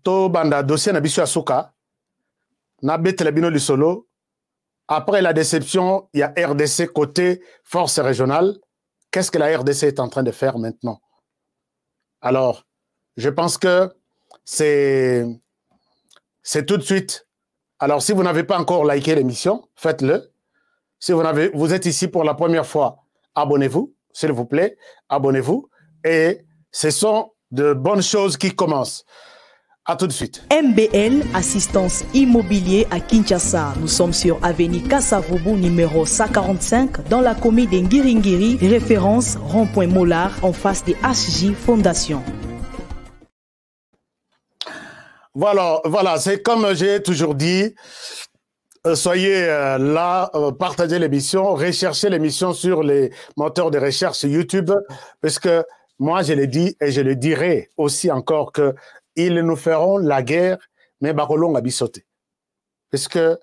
to banda dossier na biso asuka na betela bino lisolo. Après la déception, il y a RDC côté force régionale. Qu'est-ce que la RDC est en train de faire maintenant? Alors, je pense que c'est tout de suite. Alors, si vous n'avez pas encore liké l'émission, faites-le. Si vous êtes ici pour la première fois, abonnez-vous, s'il vous plaît, abonnez-vous. Et ce sont de bonnes choses qui commencent. À tout de suite. MBL, assistance immobilier à Kinshasa. Nous sommes sur avenue Kassavubu numéro 145 dans la commune de Ngiringiri, référence rond-point Mollard en face de HJ Fondation. Voilà, c'est comme j'ai toujours dit, soyez là, partagez l'émission, recherchez l'émission sur les moteurs de recherche YouTube, parce que moi je l'ai dit et je le dirai aussi encore que ils nous feront la guerre, mais bakolonga bisoté. Parce que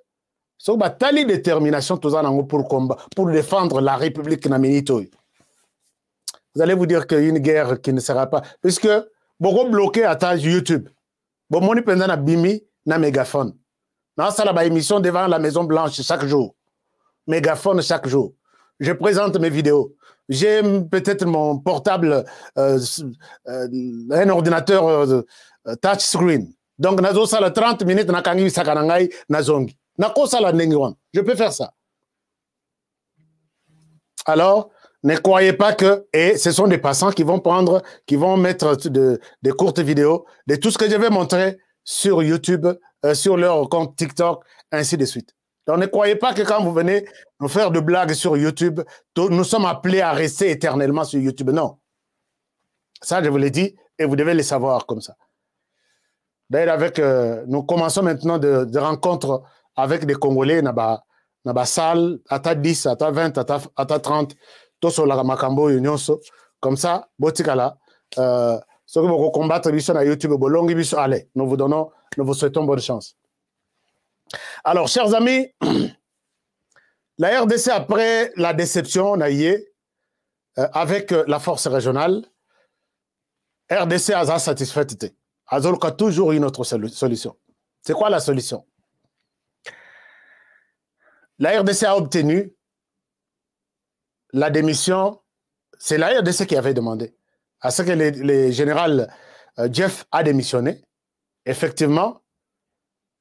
c'est une telle détermination pour combat, pour défendre la République naminito. Vous allez vous dire qu'une guerre qui ne sera pas, puisque beaucoup bloqué à ta YouTube. Bon, mon pendant na bimi na mégaphone. Dans ça la émission devant la Maison Blanche chaque jour. Mégaphone chaque jour. Je présente mes vidéos. J'ai peut-être mon portable, un ordinateur touchscreen. Donc, nazo sala 30 minutes na kangi sakanangai na zongi. Na ko sala nengi wan. Je peux faire ça. Alors, Ne croyez pas que, et ce sont des passants qui vont mettre des courtes vidéos de tout ce que je vais montrer sur YouTube, sur leur compte TikTok, ainsi de suite. Donc ne croyez pas que quand vous venez nous faire de blagues sur YouTube, nous sommes appelés à rester éternellement sur YouTube. Non. Ça, je vous l'ai dit, et vous devez le savoir comme ça. D'ailleurs, nous commençons maintenant de rencontres avec des Congolais, dans la salle, à 10, à 20, à 30, tout sur la Makambo, comme ça, Botikala, ceux qui vont combattre sur YouTube, allez, nous vous souhaitons bonne chance. Alors, chers amis, la RDC, après la déception, on a avec la force régionale, RDC a sa satisfaite. Azolka a toujours une autre solution. C'est quoi la solution? La RDC a obtenu la démission. C'est la RDC qui avait demandé à ce que le général Jeff a démissionné. Effectivement,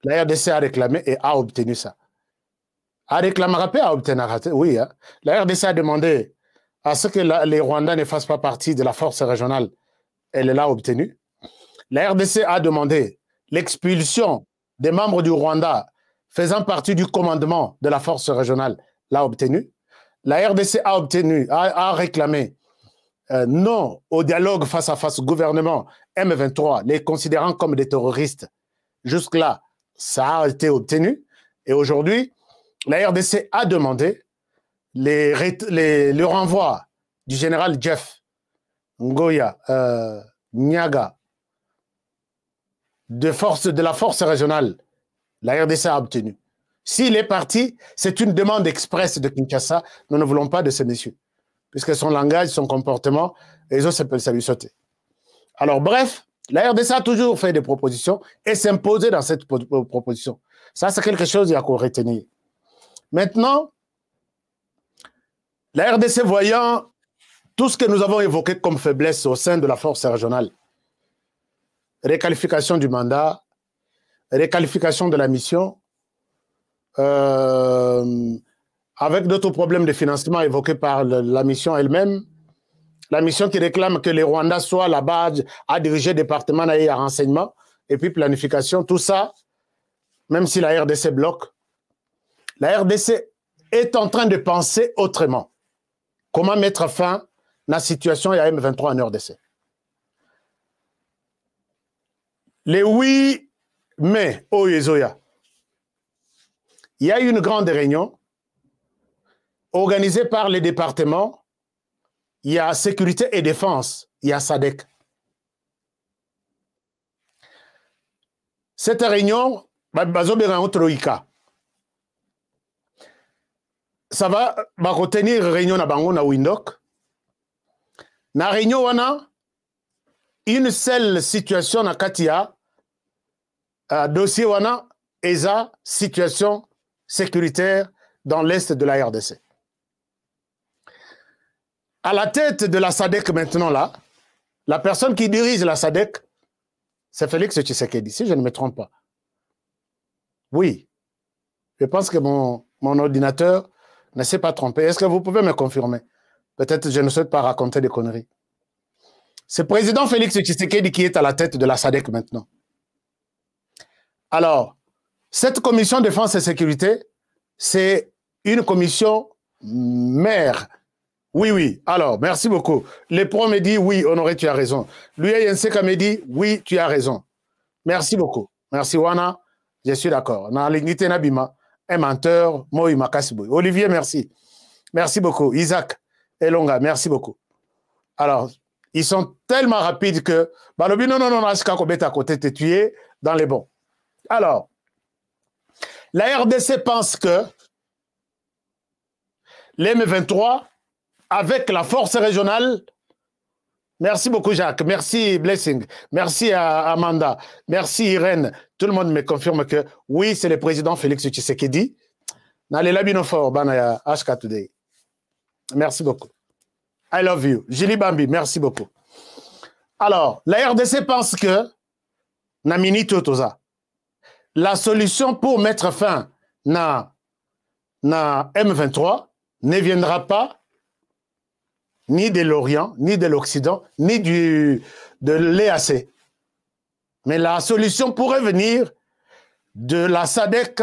la RDC a réclamé et a obtenu ça. A réclamé, a obtenu, oui. Hein. La RDC a demandé à ce que les Rwandais ne fassent pas partie de la force régionale. Elle l'a obtenu. La RDC a demandé l'expulsion des membres du Rwanda faisant partie du commandement de la force régionale. L'a obtenu. La RDC a réclamé non au dialogue face à face gouvernement M23, les considérant comme des terroristes. Jusque-là, ça a été obtenu. Et aujourd'hui, la RDC a demandé le renvoi du général Jeff Ngoya Nyaga de la force régionale. La RDC a obtenu. S'il est parti, c'est une demande expresse de Kinshasa. Nous ne voulons pas de ce monsieur. Puisque son langage, son comportement, les autres, ça lui sauter. Alors, bref, la RDC a toujours fait des propositions et s'imposer dans cette proposition. Ça, c'est quelque chose qu'il y a qu'à retenir. Maintenant, la RDC voyant tout ce que nous avons évoqué comme faiblesse au sein de la force régionale, réqualification du mandat, réqualification de la mission, avec d'autres problèmes de financement évoqués par la mission elle-même, la mission qui réclame que les Rwandais soient là-bas à diriger département et à renseignement, et puis planification, tout ça, même si la RDC bloque, la RDC est en train de penser autrement. Comment mettre fin à la situation à M23 en RDC. Le 8 mai, au Yezoya, il y a eu une grande réunion organisée par les départements. Il y a sécurité et défense, il y a SADC. Cette réunion, ça va retenir réunion na bango na Windhoek. Na réunion wana, une seule situation na Katia, dossier wana, ESA, situation sécuritaire dans l'est de la RDC. À la tête de la SADC maintenant là, la personne qui dirige la SADC, c'est Félix Tshisekedi, si je ne me trompe pas. Oui, je pense que mon ordinateur ne s'est pas trompé. Est-ce que vous pouvez me confirmer? Peut-être que je ne souhaite pas raconter des conneries. C'est le président Félix Tshisekedi qui est à la tête de la SADC maintenant. Alors, cette commission défense et sécurité, c'est une commission mère. Oui, oui. Alors, merci beaucoup. Le pro me dit, oui, Honoré, tu as raison. Lui, Yenseka me dit, oui, tu as raison. Merci beaucoup. Merci, Wana. Je suis d'accord. Na lignité Nabima, un menteur, Moï Makasiboui. Olivier, merci. Merci beaucoup. Isaac Elonga, merci beaucoup. Alors, ils sont tellement rapides que, Balobi, non, Ashka Kobet à côté, t'es tué dans les bons. Alors, la RDC pense que l'M23, avec la force régionale, merci beaucoup Jacques, merci Blessing, merci à Amanda, merci Irène, tout le monde me confirme que oui, c'est le président Félix Tshisekedi. Merci beaucoup. I love you. Julie Bambi, merci beaucoup. Alors, la RDC pense que Namini Totoza, la solution pour mettre fin na M23 ne viendra pas ni de l'Orient, ni de l'Occident, ni de l'EAC. Mais la solution pourrait venir de la SADC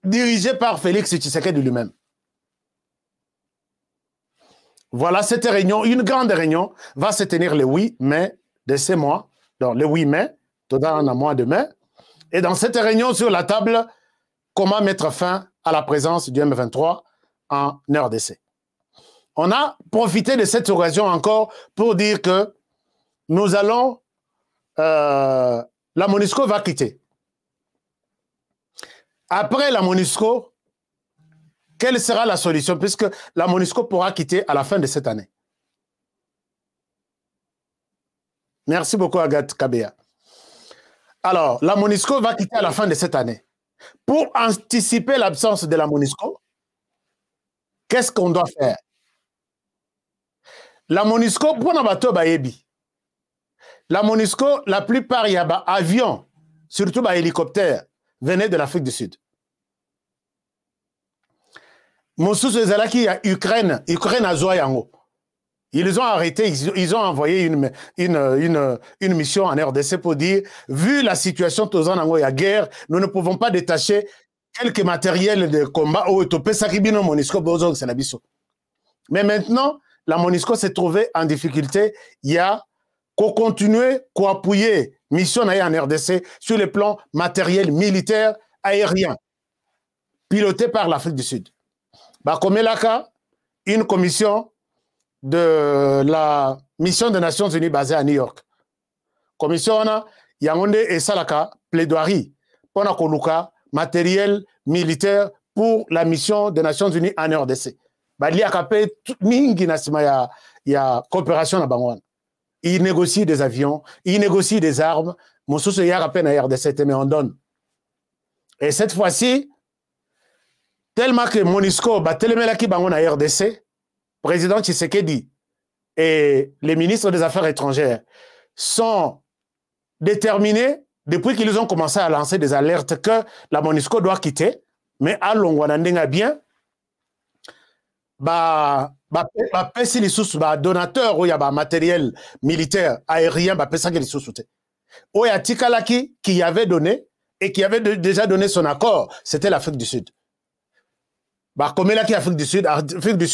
dirigée par Félix Tshisekedi lui-même. Voilà, cette réunion, une grande réunion, va se tenir le 8 mai de ce mois, donc le 8 mai, tout dans un mois de mai. Et dans cette réunion sur la table, comment mettre fin à la présence du M23 en RDC. On a profité de cette occasion encore pour dire que nous allons, la MONUSCO va quitter. Après la MONUSCO, quelle sera la solution puisque la MONUSCO pourra quitter à la fin de cette année? Merci beaucoup Agathe Kabea. Alors, la MONUSCO va quitter à la fin de cette année. Pour anticiper l'absence de la MONUSCO, qu'est-ce qu'on doit faire? La MONUSCO, pour la MONUSCO, la plupart, il y a des avions, surtout des hélicoptères, venaient de l'Afrique du Sud. Moussous Ezalaki, il y a Ukraine à Zoyango. Ils ont arrêté, ils ont envoyé une mission en RDC pour dire, vu la situation, il y a guerre, nous ne pouvons pas détacher quelques matériels de combat. Mais maintenant, la MONUSCO s'est trouvée en difficulté. Il y a qu'à continuer, qu'à appuyer mission en RDC sur le plan matériel militaire aérien, piloté par l'Afrique du Sud. Comme une commission de la mission des Nations Unies basée à New York. Commission Yangonde et Salaka plaidoirie pour la matériel militaire pour la mission des Nations Unies en RDC. Il y a coopération à Bangwan. Ils négocient des avions, ils négocient des armes. Mon souci est à peine à RDC, mais on donne. Et cette fois-ci, tellement que MONUSCO, tellement qui Bangon à RDC, président Tshisekedi et les ministres des Affaires étrangères sont déterminés depuis qu'ils ont commencé à lancer des alertes que la MONUSCO doit quitter, mais à Longwanandenga bien, pesi les sous donateurs où il y a matériel militaire aérien pesa les sous où il y a Tikalaki qui avait donné et qui avait déjà donné son accord, c'était l'Afrique du Sud. Comme l'Afrique du Sud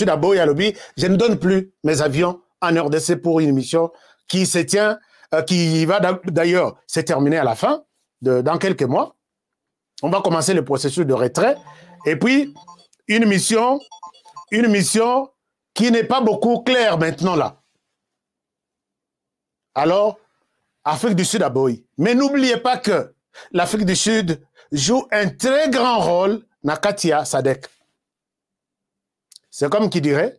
à Boya Lobby, je ne donne plus mes avions en RDC pour une mission qui se tient, qui va d'ailleurs se terminer à la fin, dans quelques mois. On va commencer le processus de retrait. Et puis, une mission qui n'est pas beaucoup claire maintenant là. Alors, Afrique du Sud à Boy. Mais n'oubliez pas que l'Afrique du Sud joue un très grand rôle dans Katia Sadek. C'est comme qui dirait,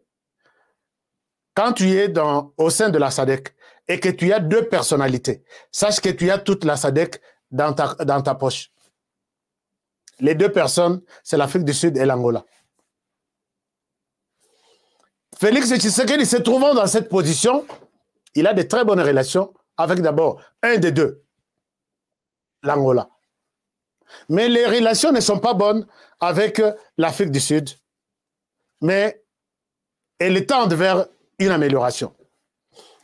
quand tu es au sein de la SADC et que tu as deux personnalités, sache que tu as toute la SADC dans ta poche. Les deux personnes, c'est l'Afrique du Sud et l'Angola. Félix Tshisekedi se trouvant dans cette position, il a de très bonnes relations avec d'abord un des deux, l'Angola. Mais les relations ne sont pas bonnes avec l'Afrique du Sud. Mais elle tend vers une amélioration.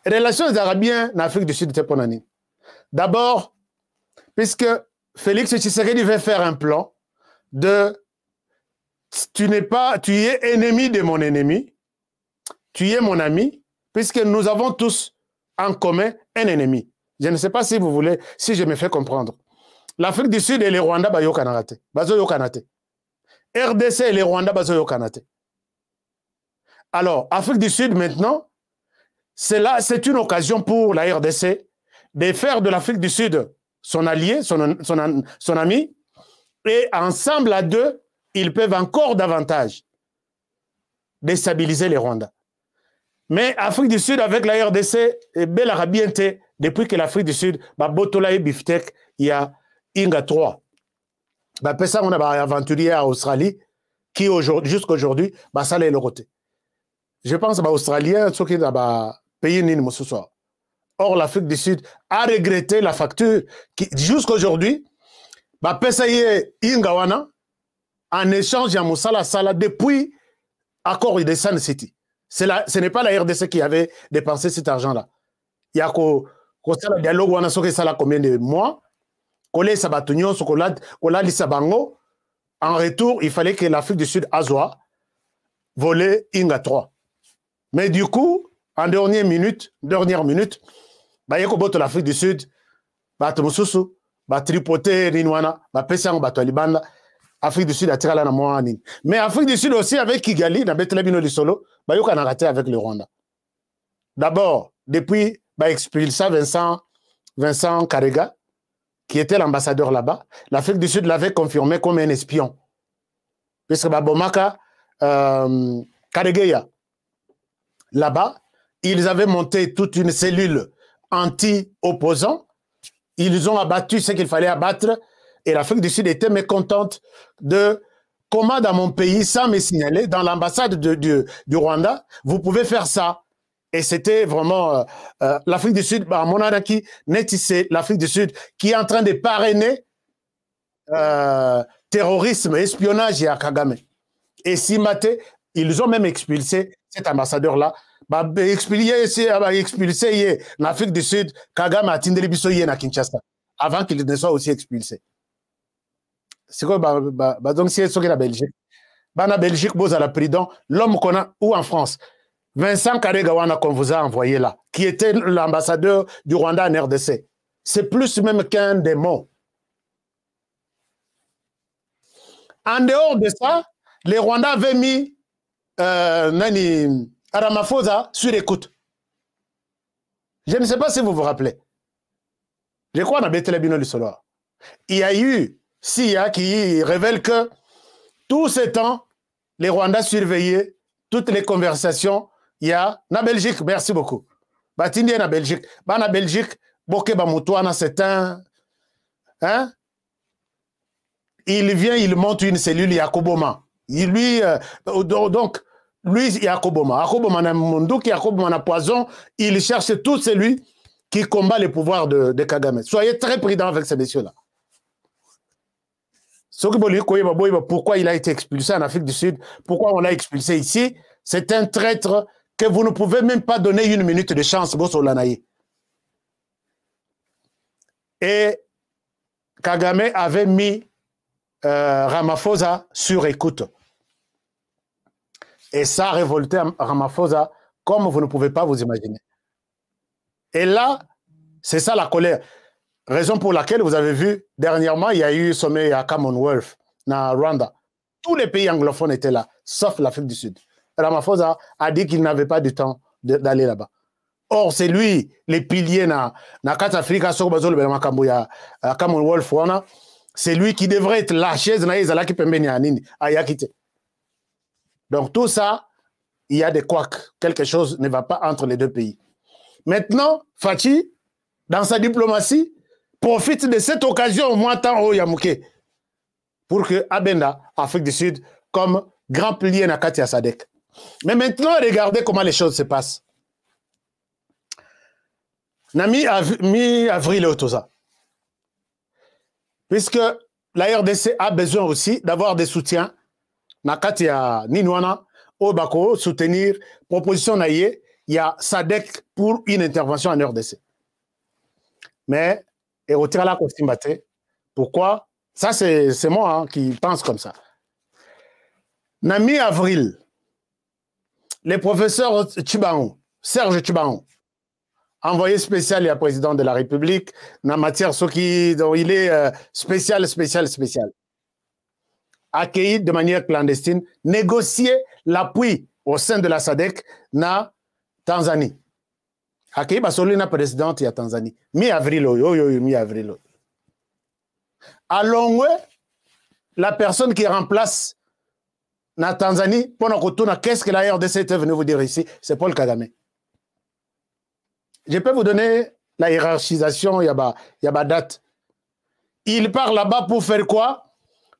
Les relations arabiennes en Afrique du Sud étaient pour l'année. D'abord, puisque Félix Tshisekedi veut faire un plan de tu es ennemi de mon ennemi, tu es mon ami, puisque nous avons tous en commun un ennemi. Je ne sais pas si vous voulez, si je me fais comprendre. L'Afrique du Sud et le Rwanda, bazo yokanate. RDC et le Rwanda, bazo yokanate. Alors, Afrique du Sud maintenant, c'est une occasion pour la RDC de faire de l'Afrique du Sud son allié, son ami, et ensemble à deux, ils peuvent encore davantage déstabiliser les Rwandais. Mais Afrique du Sud avec la RDC, belle arabiente, depuis que l'Afrique du Sud, Botola et Biftek, il y a Inga 3. On a un aventurier à Australie qui jusqu'à aujourd'hui, ça l'est le côté. Je pense aux Australiens, ceux qui ont payé Nîmes ce soir. Or, l'Afrique du Sud a regretté la facture qui, jusqu'à aujourd'hui, Pesaye Ingawana, en échange à Moussala Sala depuis l'accord de Sun City. Ce n'est pas la RDC qui avait dépensé cet argent-là. Il y a un dialogue où on a ça combien de mois. En retour, il fallait que l'Afrique du Sud Azoa volait Inga 3. Mais du coup, en dernière minute, l'Afrique du Sud, tripoter Rinwana, Pesang, Batolibanda, Afrique du Sud a tiré la moine. Mais Afrique du Sud aussi, avec Kigali, dans Betlebino du Solo, il y a raté avec le Rwanda. D'abord, depuis expulsé Vincent Karega, qui était l'ambassadeur là-bas, l'Afrique du Sud l'avait confirmé comme un espion. Puisque Babomaka, Karegeya, là-bas, ils avaient monté toute une cellule anti-opposants. Ils ont abattu ce qu'il fallait abattre. Et l'Afrique du Sud était mécontente de comment dans mon pays, sans me signaler, dans l'ambassade du Rwanda, vous pouvez faire ça. Et c'était vraiment l'Afrique du Sud, Monaraki, Netissé, l'Afrique du Sud, qui est en train de parrainer terrorisme, espionnage à Kagame. Et Simate, ils ont même expulsé cet ambassadeur-là. Expulsé l'Afrique du Sud, Kagame a tindé bisoye na Kinshasa, avant qu'il ne soit aussi expulsé. C'est quoi, donc c'est ce que la Belgique. La Belgique, vous avez pris donc l'homme qu'on a, ou en France. Vincent Karegawana qu'on vous a envoyé là, qui était l'ambassadeur du Rwanda en RDC. C'est plus même qu'un démon. En dehors de ça, les Rwandais avaient mis Ramaphosa sur écoute. Je ne sais pas si vous vous rappelez. Je crois qu'on a bêté les binômes du soir. Il y a eu SIA qui révèle que tout ce temps, les Rwandais surveillaient toutes les conversations. Il y a na Belgique, merci beaucoup. Batindi na Belgique. Na Belgique, Boke Bamoutoana, c'est un. Hein? Il vient, il monte une cellule Yakoboma. Donc, lui, Yakoboma. Yakoboma na Munduki, Yakoboma na Poison. Il cherche tout celui qui combat les pouvoirs de Kagame. Soyez très prudents avec ces messieurs-là. Pourquoi il a été expulsé en Afrique du Sud? Pourquoi on l'a expulsé ici? C'est un traître que vous ne pouvez même pas donner une minute de chance. Et Kagame avait mis Ramaphosa sur écoute. Et ça a révolté Ramaphosa comme vous ne pouvez pas vous imaginer. Et là, c'est ça la colère. Raison pour laquelle vous avez vu, dernièrement, il y a eu sommet à Commonwealth, dans Rwanda. Tous les pays anglophones étaient là, sauf l'Afrique du Sud. Ramaphosa a dit qu'il n'avait pas du temps d'aller là-bas. Or, c'est lui, les piliers na Katafrika, Commonwealth, c'est lui qui devrait être la chaise donc tout ça, il y a des couacs. Quelque chose ne va pas entre les deux pays. Maintenant, Fachi, dans sa diplomatie, profite de cette occasion au moins temps au Yamouké pour que Abenda, Afrique du Sud, comme grand pilier na Katia Sadek. Mais maintenant, regardez comment les choses se passent. Nami a mis avril et Otosa. Puisque la RDC a besoin aussi d'avoir des soutiens. Nakatia Ninwana, Obako, soutenir, proposition naïe, il y a SADC pour une intervention en RDC. Mais, et au tir à la costume, pourquoi? Ça, c'est moi hein, qui pense comme ça. Nami avril, le professeur Tchibaon, Serge Tchibaon, envoyé spécial et président de la République, dans matière ce qui, dont il est spécial, accueilli de manière clandestine, négocier l'appui au sein de la SADC na Tanzanie. Accueilli basoli na présidente ya Tanzanie. Mi-avril, mi-avril. Alors, la personne qui remplace na Tanzanie, pendant que tout, qu'est-ce que la RDC était venue vous dire ici? C'est Paul Kagame. Je peux vous donner la hiérarchisation, il y a date. Il part là-bas pour faire quoi?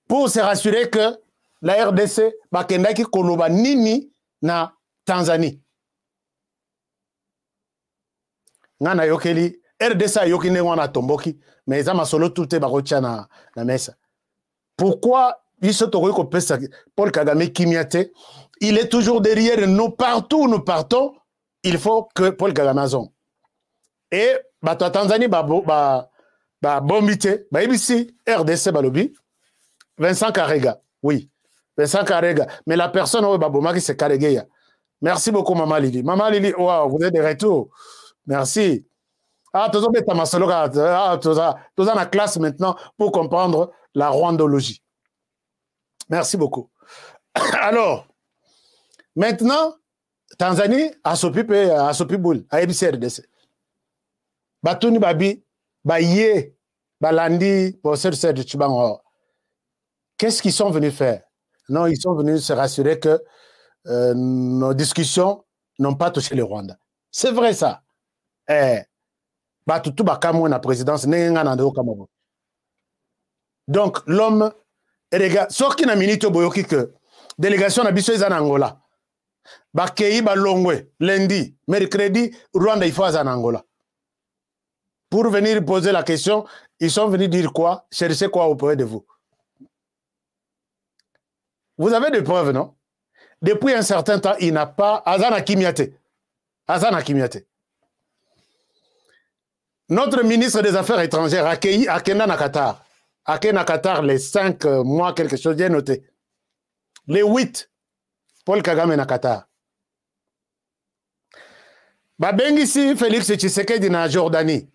Pour se rassurer que la RDC va kendaki koloba nini na Tanzanie. Ngana yokeli RDC yokine wana tomboki mais za masolo tout est barotia na mesa. Pourquoi Paul Kagame Kimiate, il est toujours derrière nous, partout où nous partons, il faut que Paul Kagame azon. Et Tanzanie, Bombite, ici, RDC Balobi, Vincent Karega, oui, Vincent Karega, mais la personne où Babomaki c'est Karegeya. Merci beaucoup, Maman Lili. Maman Lili, wow, vous êtes de retour. Merci. Ah, tu as la classe maintenant pour comprendre la rwandologie. Merci beaucoup. Alors, maintenant, Tanzanie a Sopiboul, a EBCRDC. Batuni Babi, Baye, Balandi, Possède de Chibango. Qu'est-ce qu'ils sont venus faire? Non, ils sont venus se rassurer que nos discussions n'ont pas touché le Rwanda. C'est vrai ça. Batutu Bakamou na présidence, donc l'homme, regarde, ce qui n'a minute boyoki que délégation na biso en Angola. Bakei balongwe lundi, mercredi, Rwanda il faut en Angola. Pour venir poser la question, ils sont venus dire quoi? Chercher quoi auprès de vous? Vous avez des preuves, non? Depuis un certain temps, il n'a pas Azana Kimiate. Azana Kimiate. Notre ministre des Affaires étrangères accueilli à Kenda na Qatar. À Kenda Qatar, les 5 mois, quelque chose, j'ai noté. Les 8, Paul Kagame na Qatar. Babengisi Félix Tshisekedi na Jordanie.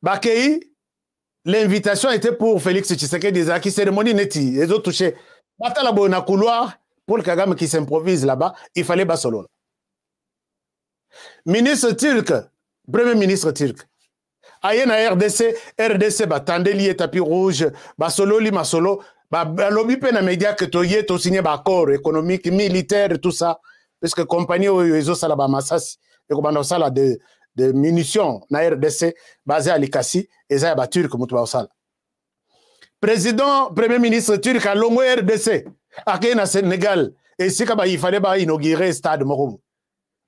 Bakei, l'invitation était pour Félix Tshisekedi, qui cérémonie neti, les autres touchés. Batalabo na couloir, Paul Kagame qui s'improvise là-bas, il fallait Basolo. Ministre turc, premier ministre turc. Ayen na RDC batande lié tapis rouge, basolo li masolo, lobby pe na média que toye to signé accord économique, militaire tout ça parce que compagnie oyo sala ba masasi et ko sala de munitions na RDC basé à Likasi et ça ba turc mutu ba sala. Président premier ministre turc à longo RDC aké na Sénégal et sika ba il fallait ba inaugurer stade moko.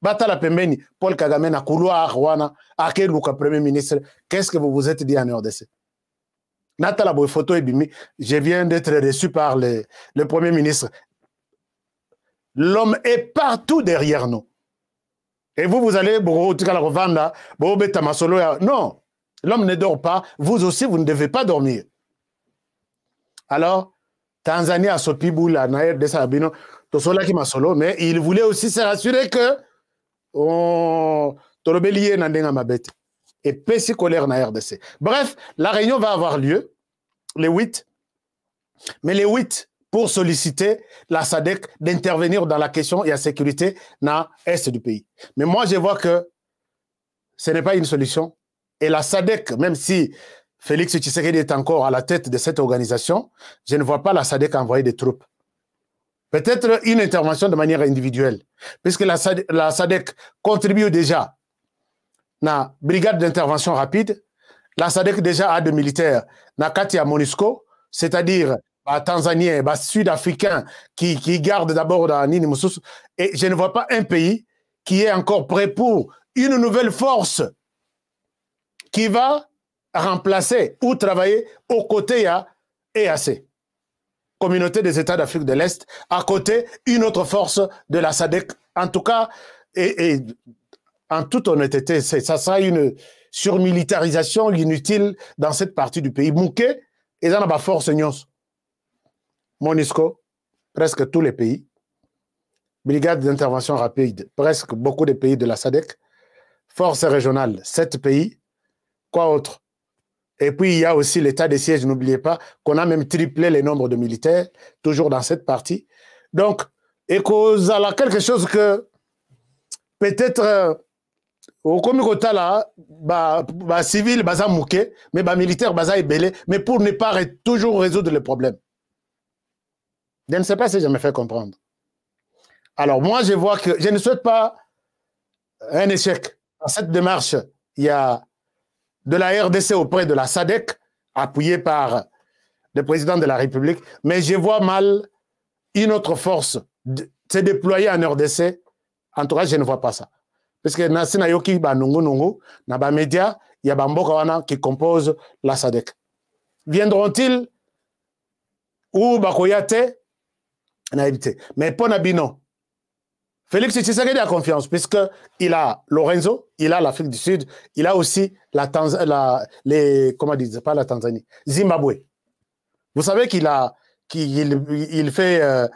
Batala pembeni, Paul Kagame na couloir Rwanda, aké luka premier ministre, qu'est-ce que vous vous êtes dit en RDC? Natala boy photo ebimi, je viens d'être reçu par le premier ministre. L'homme est partout derrière nous. Et vous allez non, l'homme ne dort pas, vous aussi vous ne devez pas dormir. Alors, Tanzanie a Sopiboul, la naïr de Sabino, Tosola qui m'a solo, mais il voulait aussi se rassurer que et PC colère na RDC. Bref, la réunion va avoir lieu les 8, mais les 8 pour solliciter la SADC d'intervenir dans la question et la sécurité dans l'est du pays. Mais moi, je vois que ce n'est pas une solution. Et la SADC, même si Félix Tshisekedi est encore à la tête de cette organisation, je ne vois pas la SADC envoyer des troupes. Peut-être une intervention de manière individuelle, puisque la SADC contribue déjà à la brigade d'intervention rapide. La SADC déjà a des militaires na Katia MONUSCO, c'est-à-dire Tanzaniens, Sud-Africains qui gardent d'abord dans Nini Moussous. Et je ne vois pas un pays qui est encore prêt pour une nouvelle force qui va remplacer ou travailler aux côtés à EAC. Communauté des États d'Afrique de l'Est, à côté, une autre force de la SADC. En tout cas, et en toute honnêteté, ça sera une surmilitarisation inutile dans cette partie du pays. Mouké, et dans la force Nyos. MONUSCO, presque tous les pays. Brigade d'intervention rapide, presque beaucoup de pays de la SADC. Force régionale, 7 pays. Quoi autre? Et puis, il y a aussi l'état de siège, n'oubliez pas qu'on a même triplé le nombre de militaires, toujours dans cette partie. Donc, et cause à quelque chose que peut-être au comité là, civil, baza mouké, mais militaire, baza ébélé, mais pour ne pas toujours résoudre les problèmes. Je ne sais pas si je me fais comprendre. Alors, moi, je vois que je ne souhaite pas un échec. Dans cette démarche, il y a de la RDC auprès de la SADC, appuyée par le président de la République, mais je vois mal une autre force se déployer en RDC. En tout cas, je ne vois pas ça. Parce que Nassina Yoki, na ba média, il y a Bamboka qui compose la SADC. Viendront-ils ou Bakoyate, mais pour Nabino, Félix Tshisekedi a confiance, puisqu'il a Lorenzo, il a l'Afrique du Sud, il a aussi Zimbabwe. Vous savez qu'il fait,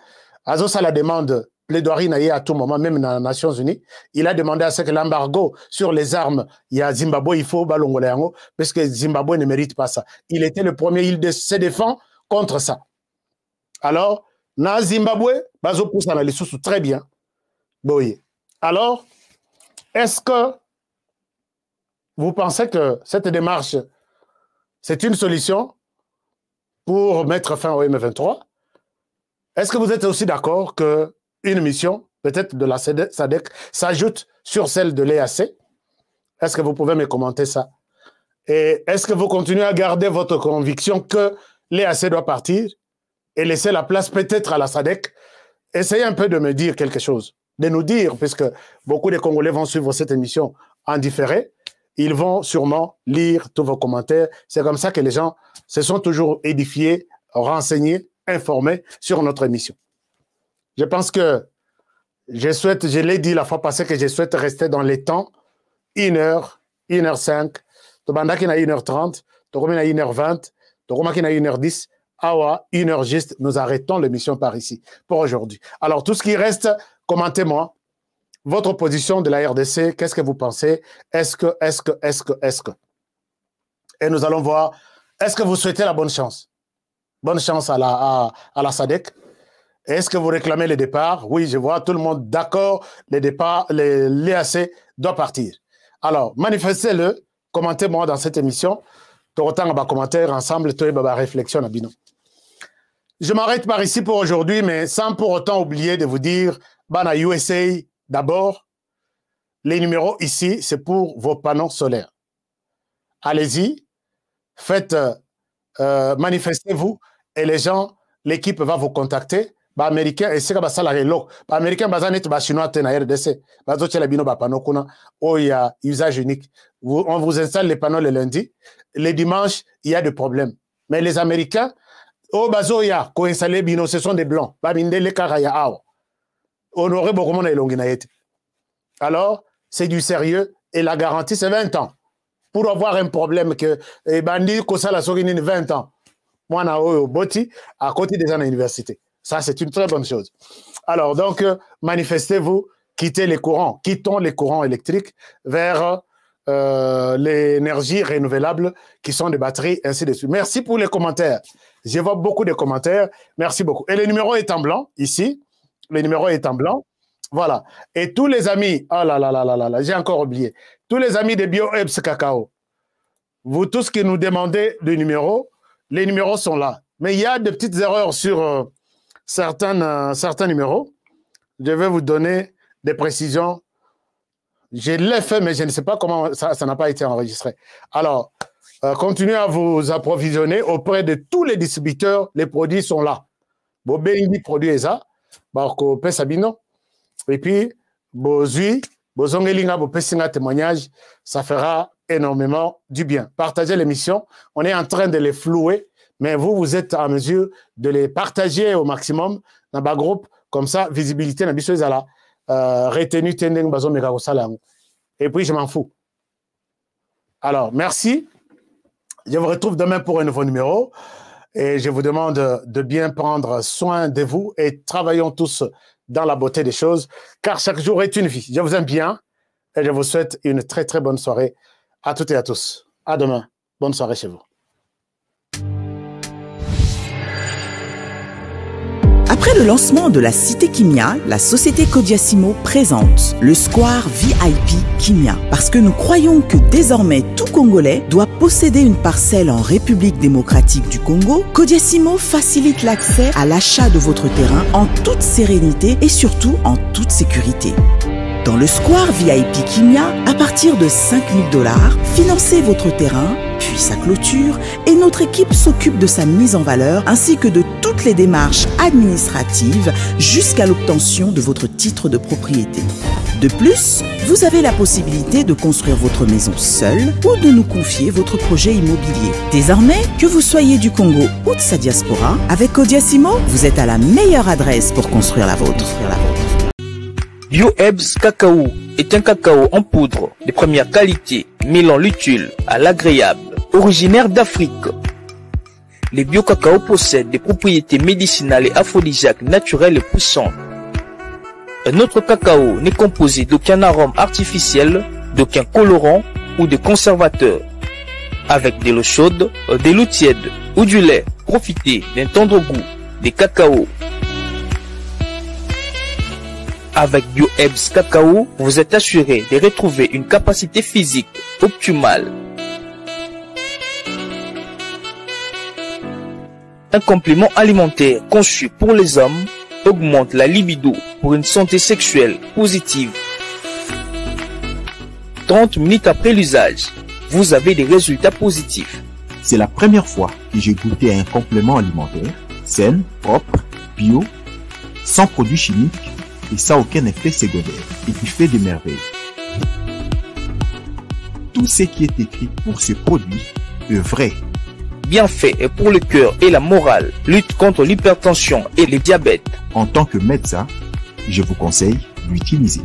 Azosa la demande, plaidoirie à tout moment, même dans les Nations Unies, il a demandé à ce que l'embargo sur les armes, il y a Zimbabwe, il faut Balongoleango, parce que Zimbabwe ne mérite pas ça. Il était le premier, il se défend contre ça. Alors, dans Zimbabwe, Bazo pousse dans les sous très bien. Boye. Alors, est-ce que vous pensez que cette démarche, c'est une solution pour mettre fin au M23? Est-ce que vous êtes aussi d'accord qu'une mission, peut-être de la SADC, s'ajoute sur celle de l'EAC? Est-ce que vous pouvez me commenter ça? Et est-ce que vous continuez à garder votre conviction que l'EAC doit partir et laisser la place peut-être à la SADC? Essayez un peu de me dire quelque chose, de nous dire, puisque beaucoup de Congolais vont suivre cette émission en différé, ils vont sûrement lire tous vos commentaires. C'est comme ça que les gens se sont toujours édifiés, renseignés, informés sur notre émission. Je pense que je l'ai dit la fois passée, que je souhaite rester dans les temps, 1h, 1h05, Tobandaki na 1h30, Tokomi na 1h20, Tokomaki na 1h10, Awa, 1h juste, nous arrêtons l'émission par ici pour aujourd'hui. Alors, tout ce qui reste, commentez-moi votre position de la RDC, qu'est-ce que vous pensez? Est-ce que? Et nous allons voir, est-ce que vous souhaitez la bonne chance? Bonne chance à la SADC. Est-ce que vous réclamez le départ? Oui, je vois tout le monde d'accord, le départ, l'EAC doit partir. Alors, manifestez-le, commentez-moi dans cette émission. Autant de commentaires ensemble, tout la réflexion à Bino. Je m'arrête par ici pour aujourd'hui, mais sans pour autant oublier de vous dire, Bana USA, d'abord, les numéros ici, c'est pour vos panneaux solaires. Allez-y, faites, manifestez-vous, et les gens, l'équipe va vous contacter. Américain, et c'est comme ça la rélo. Américain, bazanet, chinois, tena RDC. Bazoche la bino panneau kuna. Oh, il y a usage unique. On vous installe les panneaux le lundi. Les dimanches, il y a des problèmes. Mais les Américains, oh, bazoya, ko installé bino, ce sont des blancs. Babinde le karaya ao. Honoré beaucoup mon elonginaete. Alors, c'est du sérieux et la garantie, c'est 20 ans. Pour avoir un problème que, bandi, ko ça la soginine 20 ans. Moi, na o boti, à côté des ans à l'université. Ça, c'est une très bonne chose. Alors, donc, manifestez-vous, quittons les courants électriques vers l'énergie renouvelable qui sont des batteries, ainsi de suite. Merci pour les commentaires. Je vois beaucoup de commentaires. Merci beaucoup. Et le numéro est en blanc, ici. Le numéro est en blanc. Voilà. Et tous les amis, oh là là là là là, j'ai encore oublié. Tous les amis de BioEbs Cacao, vous tous qui nous demandez des numéros, les numéros sont là. Mais il y a des petites erreurs sur certains numéros. Je vais vous donner des précisions. Je l'ai fait, mais je ne sais pas comment ça n'a pas été enregistré. Alors, continuez à vous approvisionner auprès de tous les distributeurs. Les produits sont là. Bobengi produit ça. Barco Pesabino. Et puis, Bozui, Bozongelinga, Bopesinga témoignage, ça fera énormément du bien. Partagez l'émission. On est en train de les flouer. Mais vous êtes en mesure de les partager au maximum dans le groupe. Comme ça, visibilité, retenue, et puis je m'en fous. Alors, merci. Je vous retrouve demain pour un nouveau numéro. Et je vous demande de bien prendre soin de vous et travaillons tous dans la beauté des choses, car chaque jour est une vie. Je vous aime bien et je vous souhaite une très très bonne soirée à toutes et à tous. À demain. Bonne soirée chez vous. Après le lancement de la Cité Kimia, la société Kodiasimo présente le Square VIP Kimia. Parce que nous croyons que désormais tout Congolais doit posséder une parcelle en République démocratique du Congo, Kodiasimo facilite l'accès à l'achat de votre terrain en toute sérénité et surtout en toute sécurité. Dans le Square VIP Kimia, à partir de 5 000 $, financez votre terrain, puis sa clôture, et notre équipe s'occupe de sa mise en valeur ainsi que de toutes les démarches administratives jusqu'à l'obtention de votre titre de propriété. De plus, vous avez la possibilité de construire votre maison seule ou de nous confier votre projet immobilier. Désormais, que vous soyez du Congo ou de sa diaspora, avec Codiasimo, vous êtes à la meilleure adresse pour construire la vôtre. BioEbs Cacao est un cacao en poudre de première qualité, mêlant l'utile à l'agréable. Originaire d'Afrique, les bio-cacao possèdent des propriétés médicinales et aphrodisiaques naturelles et puissantes. Un autre cacao n'est composé d'aucun arôme artificiel, d'aucun colorant ou de conservateur. Avec de l'eau chaude, de l'eau tiède ou du lait, profitez d'un tendre goût des cacao. Avec BioEbs Cacao, vous êtes assuré de retrouver une capacité physique optimale. Un complément alimentaire conçu pour les hommes augmente la libido pour une santé sexuelle positive. 30 minutes après l'usage, vous avez des résultats positifs. C'est la première fois que j'ai goûté un complément alimentaire sain, propre, bio, sans produits chimiques et sans aucun effet secondaire et qui fait des merveilles. Tout ce qui est écrit pour ce produit est vrai. Bien fait et pour le cœur et la morale, lutte contre l'hypertension et le diabète. En tant que médecin, je vous conseille d'utiliser.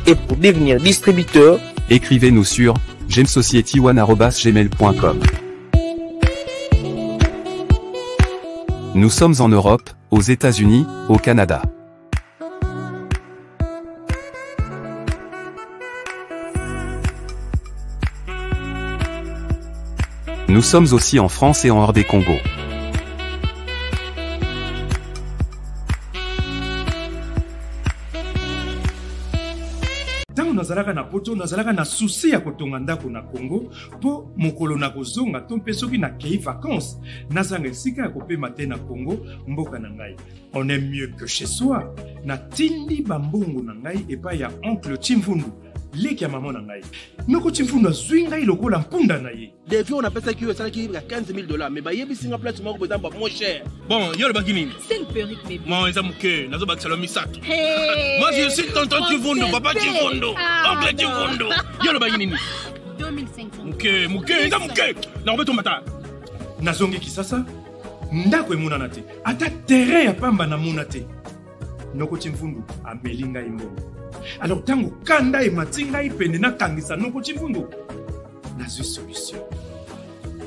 Et pour devenir distributeur, écrivez-nous sur gemsociety1@gmail.com. Nous sommes en Europe, aux États-Unis, au Canada. Nous sommes aussi en France et en hors des Congo. Tango nazalaka na poto nazalaka na souci ya kotonga ndako na Congo po mokolo na kozonga to mpe soki na kei vacances nazanga esika ya kopema te na Congo mboka na ngai. On est mieux que chez soi. Na tindi bambungu na ngai epa ya oncle Chimfundu. Leki ya maman na ngai. Noko Chimfundu azwi ngai lokola mpunda na ye. Depuis on appelle ça qui ça qui a $15,000 mais bayebi singa place moko bezamba moins cher. Bon, yo le bakini. C'est une perruque bébé. Moi ils amuke, nazo bakisalo misato. Moi je suis tonton Chimfundu, papa Chimfundu, oncle Chimfundu. Yo le bakini. 2500. Muke, ils amuke. Na obeto mata. Nazongi kisasa. Ndako emunana te. Ata terrain ya pamba na muna te. Noko Chimfundu amelinga imbongo. Alors tango kanda e matinga ipende na kangisa Noko Chimfundu. Nazui solution.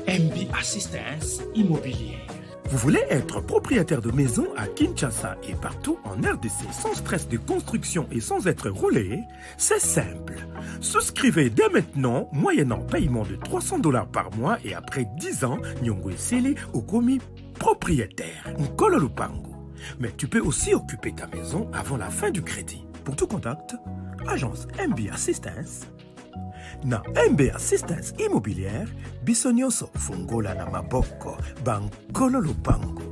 MB Assistance Immobilière. Vous voulez être propriétaire de maison à Kinshasa et partout en RDC sans stress de construction et sans être roulé? C'est simple. Souscrivez dès maintenant, moyennant paiement de $300 par mois et après 10 ans, Nyongo Eseli au commis propriétaire. Nkolo Lupango. Mais tu peux aussi occuper ta maison avant la fin du crédit. Pour tout contact, agence MB Assistance. Na MB Assistance Immobilière, Bissonioso Fungola na Maboko, Bankolo Lupango.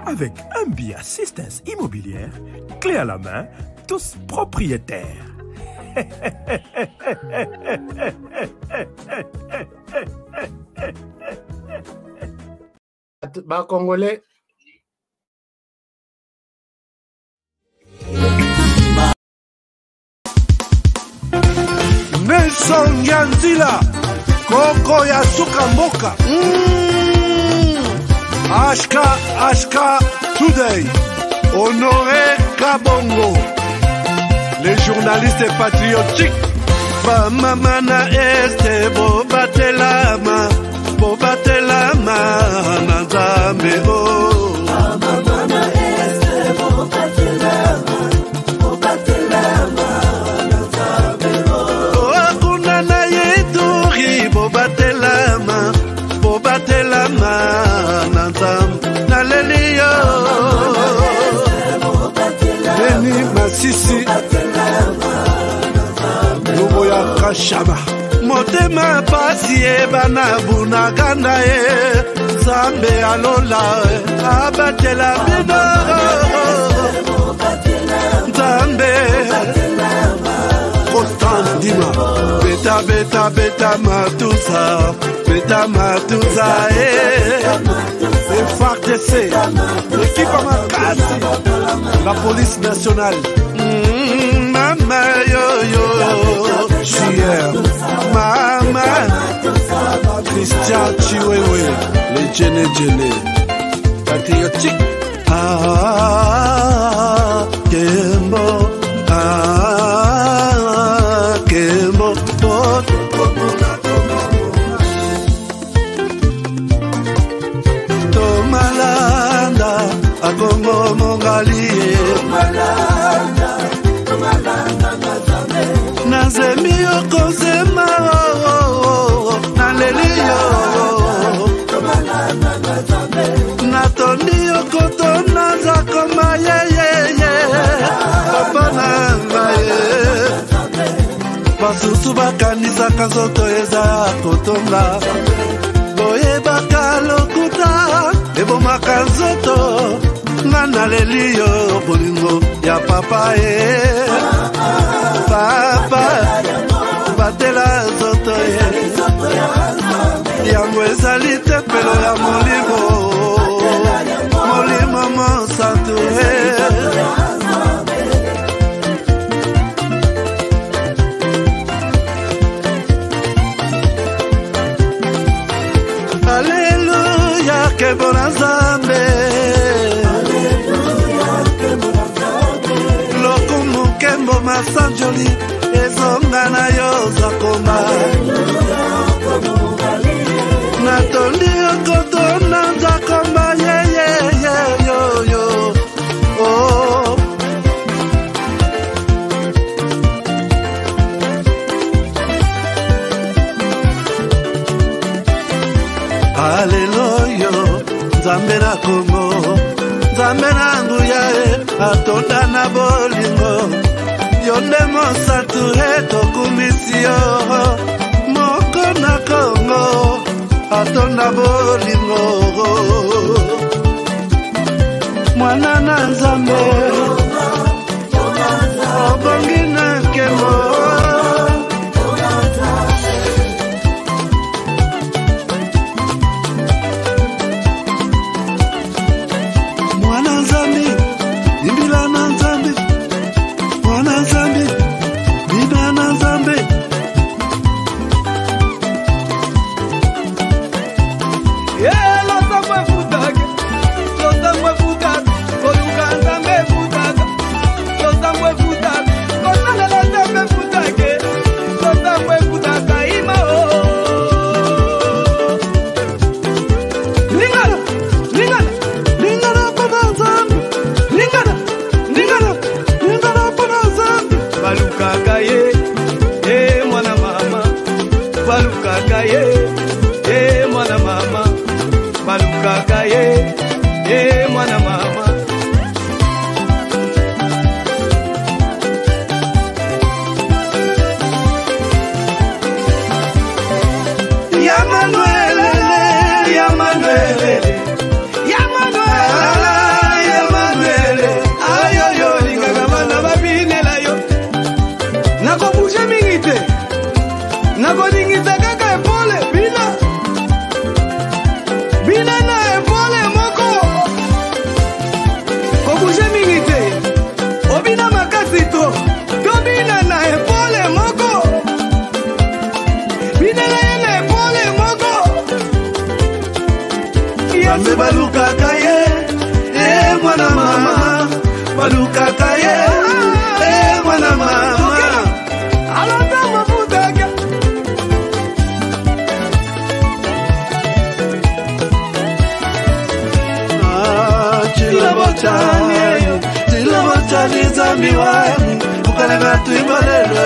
Avec MB Assistance Immobilière, clé à la main, tous propriétaires. Bah, Congolais. Nelson Yanzila Koko ya suka mboka Ashka Today Honoré Kabongo Les journalistes patriotiques Bamamana este Bobatelama Nanzambe Bamamana este Bobatelama Bobatelama Nanzam Nalelio Deni Masisi Luboya Kashama Motema pasi bana bunaganda Zambe alola abatela bino Zambe Constant Dima Beta Matusa Beta Matusa FARDC l'équipe Amakasi la police nationale Mama yo JR, Mama, Christian Chiwewe, le Djene, patriotique. Kembo, Kembo, Tomalanda, Akongo Mongalie, Nazemi Okozema, Nalelio, Natondi Okotona Zakoma ye, Papa Nangaye, Basusu bakanisa kazoto eza kotonga, Boye bakalokuta, Ebo makazoto, Nana lelio bolingo ya papa Papa, batela zoto yango ezali tempelo ya molimo mosantu Alleluia, que bona Nzambe Lokumu kembo masanjoli ezonga na yo zakoma Natondi okotona zakoma yo oh Alleluia, Nzambe na Kongo, Nzambe na nguya atonda na bolingo, yonde mosatu etokumisio, moko na Kongo, atonda bolingo, mwana na Nzambe, obongi na kemo, Zami wangu, ukalanga tuimbalelo